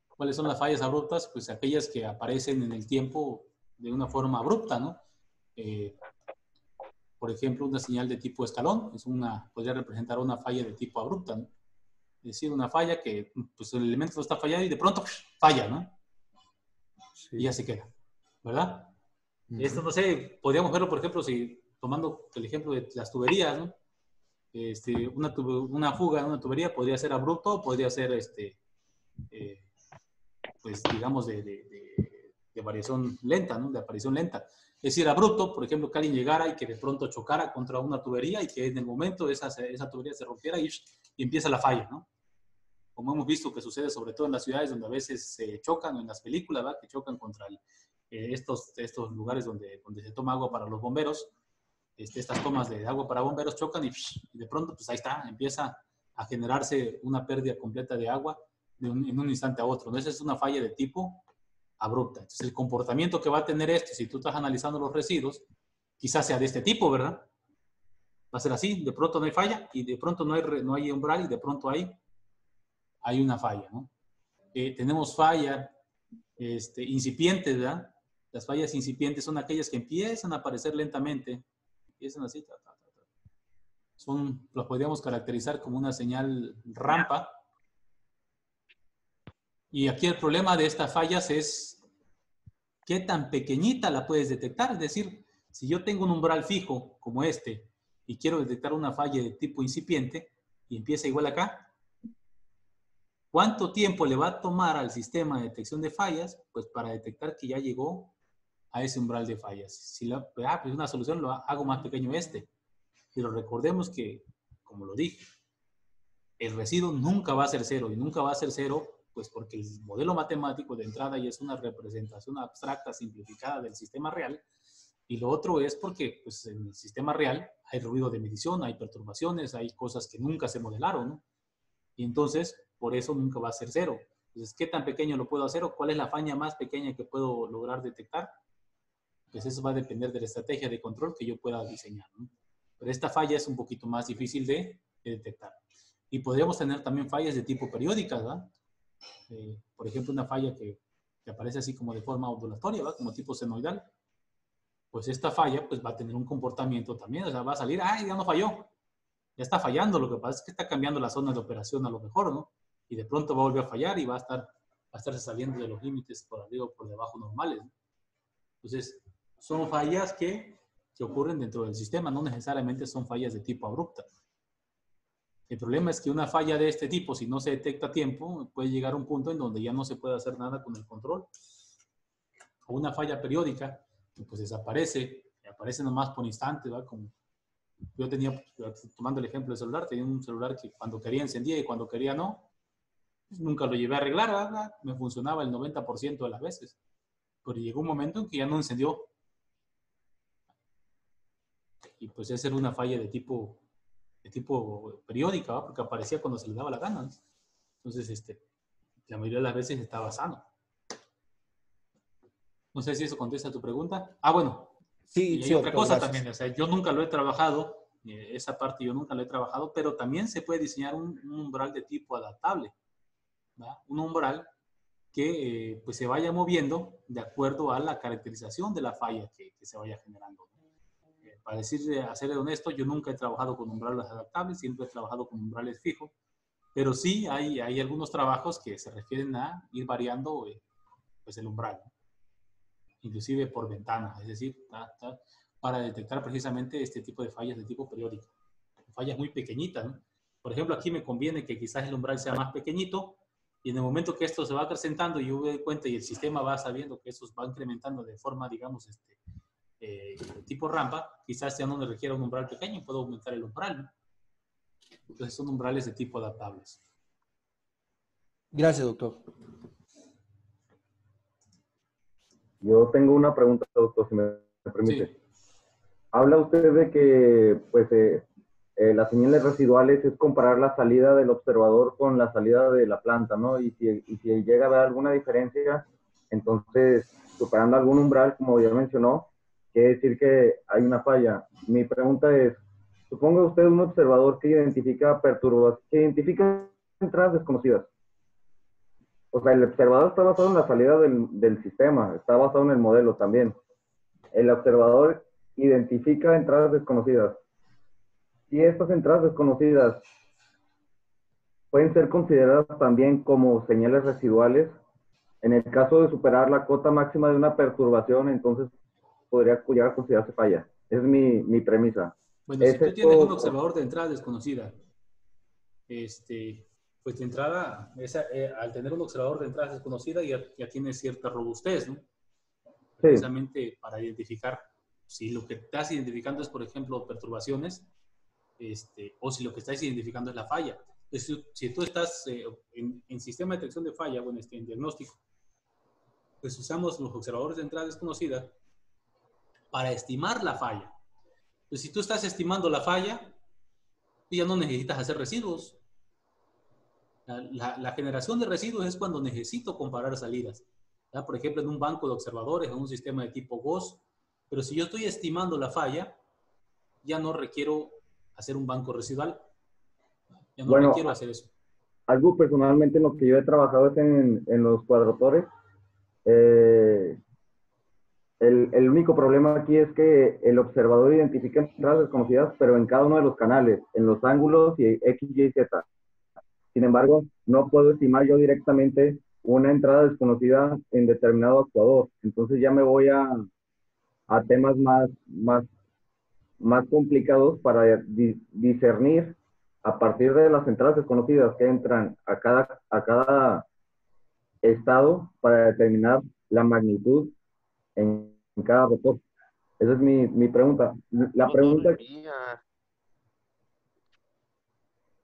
¿Cuáles son las fallas abruptas? Pues aquellas que aparecen en el tiempo de una forma abrupta, ¿no? Por ejemplo, una señal de tipo escalón podría representar una falla de tipo abrupta, ¿no? Es decir, una falla que pues, el elemento está fallando y de pronto falla, ¿no? Sí. Y ya se queda, ¿verdad? Esto, no sé, podríamos verlo, por ejemplo, si tomando el ejemplo de las tuberías, ¿no? Una fuga en una tubería podría ser abrupto o podría ser, pues, digamos, de variación lenta, ¿no? De aparición lenta. Es decir, abrupto, por ejemplo, que alguien llegara y que de pronto chocara contra una tubería y que en el momento esa tubería se rompiera y empieza la falla, ¿no? Como hemos visto que sucede sobre todo en las ciudades donde a veces se chocan, en las películas, ¿verdad? Que chocan contra estos lugares donde se toma agua para los bomberos. Estas tomas de agua para bomberos chocan y de pronto, pues ahí está, empieza a generarse una pérdida completa de agua en un instante a otro, ¿no? Esa es una falla de tipo abrupta. Entonces, el comportamiento que va a tener si tú estás analizando los residuos, quizás sea de este tipo, ¿verdad? Va a ser así, de pronto no hay falla y de pronto no hay umbral y de pronto hay una falla, ¿no? Tenemos falla incipientes, ¿verdad? Las fallas incipientes son aquellas que empiezan a aparecer lentamente, empiezan así, los podríamos caracterizar como una señal rampa. Y aquí el problema de estas fallas es qué tan pequeñita la puedes detectar. Es decir, si yo tengo un umbral fijo como este y quiero detectar una falla de tipo incipiente y empieza igual acá, ¿cuánto tiempo le va a tomar al sistema de detección de fallas? Pues para detectar que ya llegó a ese umbral de fallas. Si pues una solución lo hago más pequeño pero recordemos que, como lo dije, el residuo nunca va a ser cero y nunca va a ser cero pues porque el modelo matemático de entrada ya es una representación abstracta, simplificada del sistema real, y lo otro es porque pues, en el sistema real hay ruido de medición, hay perturbaciones, hay cosas que nunca se modelaron, ¿no? Y entonces, por eso nunca va a ser cero. Entonces, ¿qué tan pequeño lo puedo hacer o cuál es la falla más pequeña que puedo lograr detectar? Pues eso va a depender de la estrategia de control que yo pueda diseñar, ¿no? Pero esta falla es un poquito más difícil de detectar. Y podríamos tener también fallas de tipo periódicas, ¿verdad? Por ejemplo, una falla que aparece así como de forma ondulatoria, ¿verdad? Como tipo senoidal. Pues esta falla pues va a tener un comportamiento también, o sea, va a salir, ¡ay, ya no falló! Ya está fallando, lo que pasa es que está cambiando la zona de operación a lo mejor, ¿no? Y de pronto va a volver a fallar y va a estarse saliendo de los límites por arriba o por debajo normales, ¿no? Entonces, son fallas que ocurren dentro del sistema, no necesariamente son fallas de tipo abrupta. El problema es que una falla de este tipo, si no se detecta a tiempo, puede llegar a un punto en donde ya no se puede hacer nada con el control. O una falla periódica, que pues desaparece, aparece nomás por instantes, ¿va? Como Yo tenía, tomando el ejemplo del celular, tenía un celular que cuando quería encendía y cuando quería no. Pues nunca lo llevé a arreglar, ¿verdad? Me funcionaba el 90% de las veces. Pero llegó un momento en que ya no encendió. Y pues esa era una falla de tipo periódica, ¿va? Porque aparecía cuando se le daba la gana, ¿no? Entonces, la mayoría de las veces estaba sano. No sé si eso contesta tu pregunta. Ah, bueno. Sí, Y hay sí, otra doctor, cosa gracias. también. O sea, yo nunca lo he trabajado. Esa parte yo nunca lo he trabajado, pero también se puede diseñar un umbral de tipo adaptable, ¿va? Un umbral que pues se vaya moviendo de acuerdo a la caracterización de la falla que se vaya generando. Para ser honesto, yo nunca he trabajado con umbrales adaptables, siempre he trabajado con umbrales fijos, pero sí hay algunos trabajos que se refieren a ir variando pues el umbral, ¿no? Inclusive por ventana, es decir, para detectar precisamente este tipo de fallas de tipo periódico. Fallas muy pequeñitas, ¿no? Por ejemplo, aquí me conviene que quizás el umbral sea más pequeñito y en el momento que esto se va acrecentando y yo me doy cuenta y el sistema va sabiendo que eso va incrementando de forma, digamos, tipo rampa, quizás ya no me requiera un umbral pequeño, puedo aumentar el umbral, ¿no? Entonces son umbrales de tipo adaptables. Gracias, doctor. Yo tengo una pregunta, doctor, si me permite. Sí. Habla usted de que pues, las señales residuales es comparar la salida del observador con la salida de la planta, ¿no? Y si llega a haber alguna diferencia, entonces, superando algún umbral, como ya mencionó, quiere decir que hay una falla. Mi pregunta es, suponga usted un observador que identifica entradas desconocidas. O sea, el observador está basado en la salida del sistema, está basado en el modelo también. El observador identifica entradas desconocidas. Si estas entradas desconocidas pueden ser consideradas también como señales residuales, en el caso de superar la cota máxima de una perturbación, entonces podría llegar a considerarse falla. Esa es mi premisa. Bueno, si tú tienes un observador de entrada desconocida, pues de entrada, al tener un observador de entrada desconocida ya tiene cierta robustez, ¿no? Precisamente sí, para identificar si lo que estás identificando es, por ejemplo, perturbaciones, o si lo que estás identificando es la falla. Entonces, si tú estás en sistema de detección de falla, bueno, en diagnóstico, pues usamos los observadores de entrada desconocida para estimar la falla. Entonces, si tú estás estimando la falla, ya no necesitas hacer residuos. La generación de residuos es cuando necesito comparar salidas. ¿Ya? Por ejemplo, en un banco de observadores, en un sistema de tipo GOS, pero si yo estoy estimando la falla, ya no requiero hacer un banco residual. Ya no requiero hacer eso. Algo personalmente en lo que yo he trabajado es en los cuadrotores. El único problema aquí es que el observador identifica entradas desconocidas, pero en cada uno de los canales, en los ángulos y X, Y, Z. Sin embargo, no puedo estimar yo directamente una entrada desconocida en determinado actuador. Entonces ya me voy a temas más complicados para discernir a partir de las entradas desconocidas que entran a cada estado para determinar la magnitud en cada reporte. Esa es mi pregunta. La pregunta...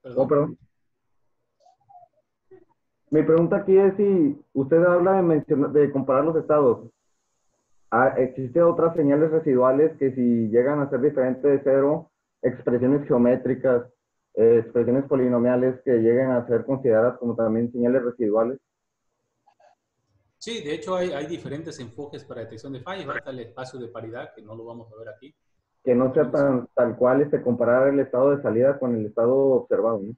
Perdón. Mi pregunta aquí es si usted habla de comparar los estados. ¿Existen otras señales residuales que si llegan a ser diferentes de cero, expresiones geométricas, expresiones polinomiales que lleguen a ser consideradas como también señales residuales? Sí, de hecho hay diferentes enfoques para detección de fallas. Está el espacio de paridad, que no lo vamos a ver aquí. Que no sea tal cual comparar el estado de salida con el estado observado, ¿no?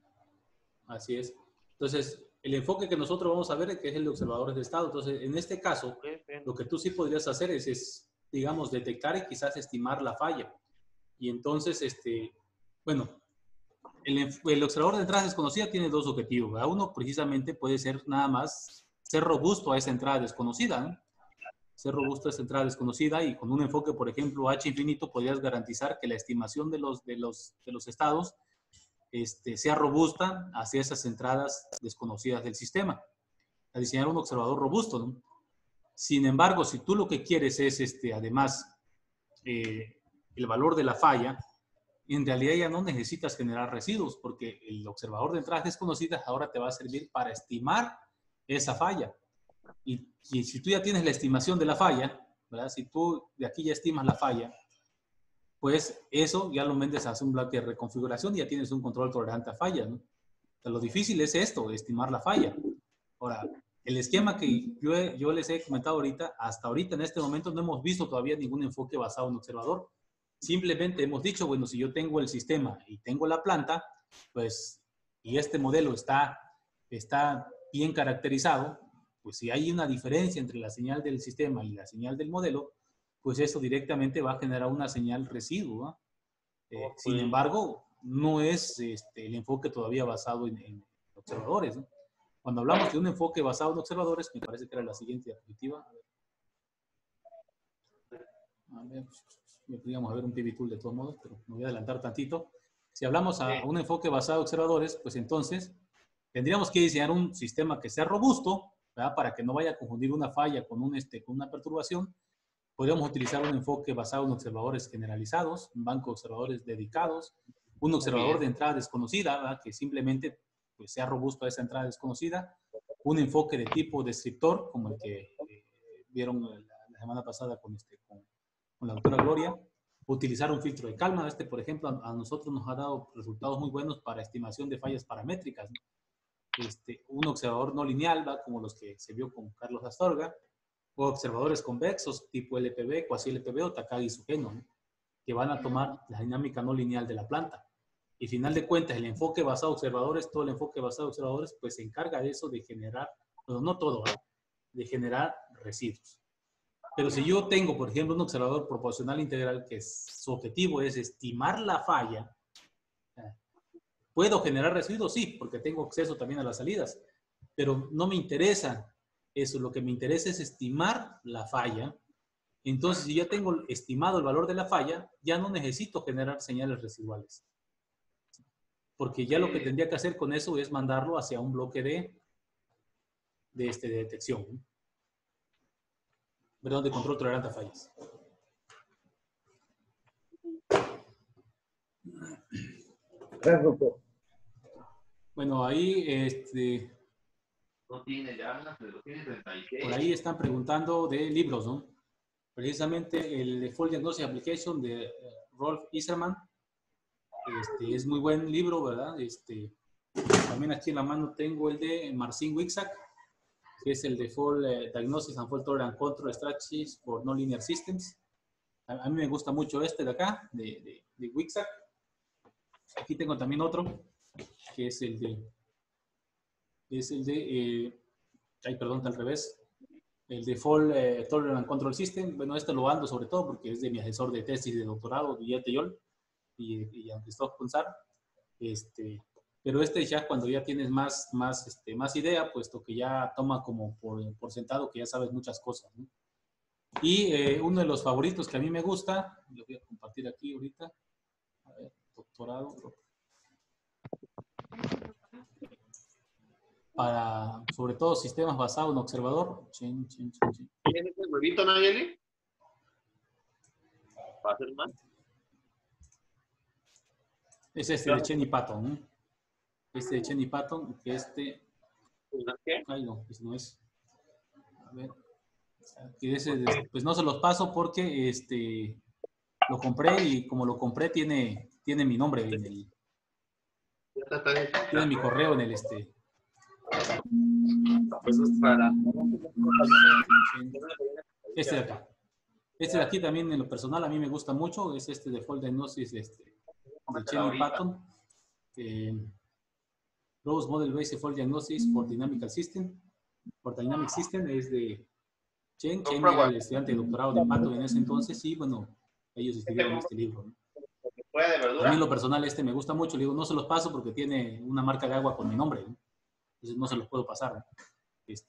Así es. Entonces, el enfoque que nosotros vamos a ver es que es el de observadores de estado. Entonces, en este caso, lo que tú sí podrías hacer es digamos, detectar y quizás estimar la falla. Y entonces, bueno, el observador de entrada desconocida tiene dos objetivos, ¿verdad? Uno, precisamente, puede ser nada más ser robusto a esa entrada desconocida, ¿no? Ser robusto a esa entrada desconocida y con un enfoque, por ejemplo, H infinito, podrías garantizar que la estimación de los estados sea robusta hacia esas entradas desconocidas del sistema. A diseñar un observador robusto, ¿no? Sin embargo, si tú lo que quieres es, además, el valor de la falla, en realidad ya no necesitas generar residuos porque el observador de entradas desconocidas ahora te va a servir para estimar esa falla. Y si tú ya tienes la estimación de la falla, ¿verdad? Si tú de aquí ya estimas la falla, pues eso ya lo mandas a hacer un bloque de reconfiguración y ya tienes un control tolerante a fallas, ¿no? O sea, lo difícil es esto, estimar la falla. Ahora, el esquema que yo les he comentado ahorita, hasta ahorita en este momento no hemos visto todavía ningún enfoque basado en observador. Simplemente hemos dicho, bueno, si yo tengo el sistema y tengo la planta, pues, y este modelo está bien caracterizado, pues si hay una diferencia entre la señal del sistema y la señal del modelo, pues eso directamente va a generar una señal residuo, ¿no? Sin embargo, no es el enfoque todavía basado en observadores, ¿no? Cuando hablamos de un enfoque basado en observadores, me parece que era la siguiente diapositiva. A ver, podríamos ver un PV Tool de todos modos, pero me voy a adelantar tantito. Si hablamos a un enfoque basado en observadores, pues entonces tendríamos que diseñar un sistema que sea robusto, ¿verdad? Para que no vaya a confundir una falla con una perturbación. Podríamos utilizar un enfoque basado en observadores generalizados, un banco de observadores dedicados, un observador de entrada desconocida, ¿verdad? Que simplemente pues, sea robusto a esa entrada desconocida, un enfoque de tipo descriptor, como el que vieron la semana pasada con la doctora Gloria, utilizar un filtro de calma. Por ejemplo, a nosotros nos ha dado resultados muy buenos para estimación de fallas paramétricas, ¿no? Un observador no lineal, ¿va? Como los que se vio con Carlos Astorga, o observadores convexos tipo LPB, cuasi LPB o Takagi Sugeno, ¿no? Que van a tomar la dinámica no lineal de la planta. Y final de cuentas, el enfoque basado en observadores, todo el enfoque basado en observadores, pues se encarga de eso, de generar, bueno, no todo, ¿no? De generar residuos. Pero si yo tengo, por ejemplo, un observador proporcional integral que su objetivo es estimar la falla, ¿puedo generar residuos? Sí, porque tengo acceso también a las salidas, pero no me interesa eso. Lo que me interesa es estimar la falla. Entonces, si ya tengo estimado el valor de la falla, ya no necesito generar señales residuales. Porque ya lo que tendría que hacer con eso es mandarlo hacia un bloque de detección, ¿no? Perdón, de control tolerante a fallas. Gracias, doctor. Bueno, ahí, No tiene ya, pero tiene 36. por ahí están preguntando de libros, ¿no? Precisamente el Default Diagnostic Application de Rolf Iserman, es muy buen libro, ¿verdad? También aquí en la mano tengo el de Marcin Wixak, que es el Default Diagnosis and Fault Tolerant Control Strategies for Nonlinear Systems. A mí me gusta mucho de acá, de Wixak. Aquí tengo también otro, que es el de ay, perdón, está al revés. El Default Tolerant Control System. Bueno, lo ando sobre todo porque es de mi asesor de tesis de doctorado, Guillermo Tellol, y Jean-Christophe Punzar. Pero ya cuando ya tienes más idea, puesto que ya toma como por sentado que ya sabes muchas cosas, ¿no? Y uno de los favoritos que a mí me gusta, lo voy a compartir aquí ahorita. A ver, doctorado. Para, sobre todo, sistemas basados en observador. ¿Tienes el huevito, Nayeli? ¿Para hacer más? Es de Chen y Patton, ¿no? De Chen y Patton, que ¿Qué? ay, no, pues no es. A ver. Que pues no se los paso porque lo compré y como lo compré tiene mi nombre en el. Tiene mi correo en el Pues es para. De acá. De aquí también en lo personal a mí me gusta mucho. Es de Default Diagnosis de Chen y Patton. Rose Model Based Default Diagnosis for Dynamic System. Por Dynamic System es de Chen era el estudiante de doctorado de Patton en ese entonces y bueno, ellos escribieron este libro, ¿no? A mí en lo personal me gusta mucho. Le digo, no se los paso porque tiene una marca de agua con mi nombre, ¿no? Entonces no se los puedo pasar, ¿no?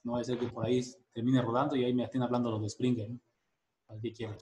No va a ser que por ahí termine rodando y ahí me estén hablando los de Springer, ¿no? Al que quiera.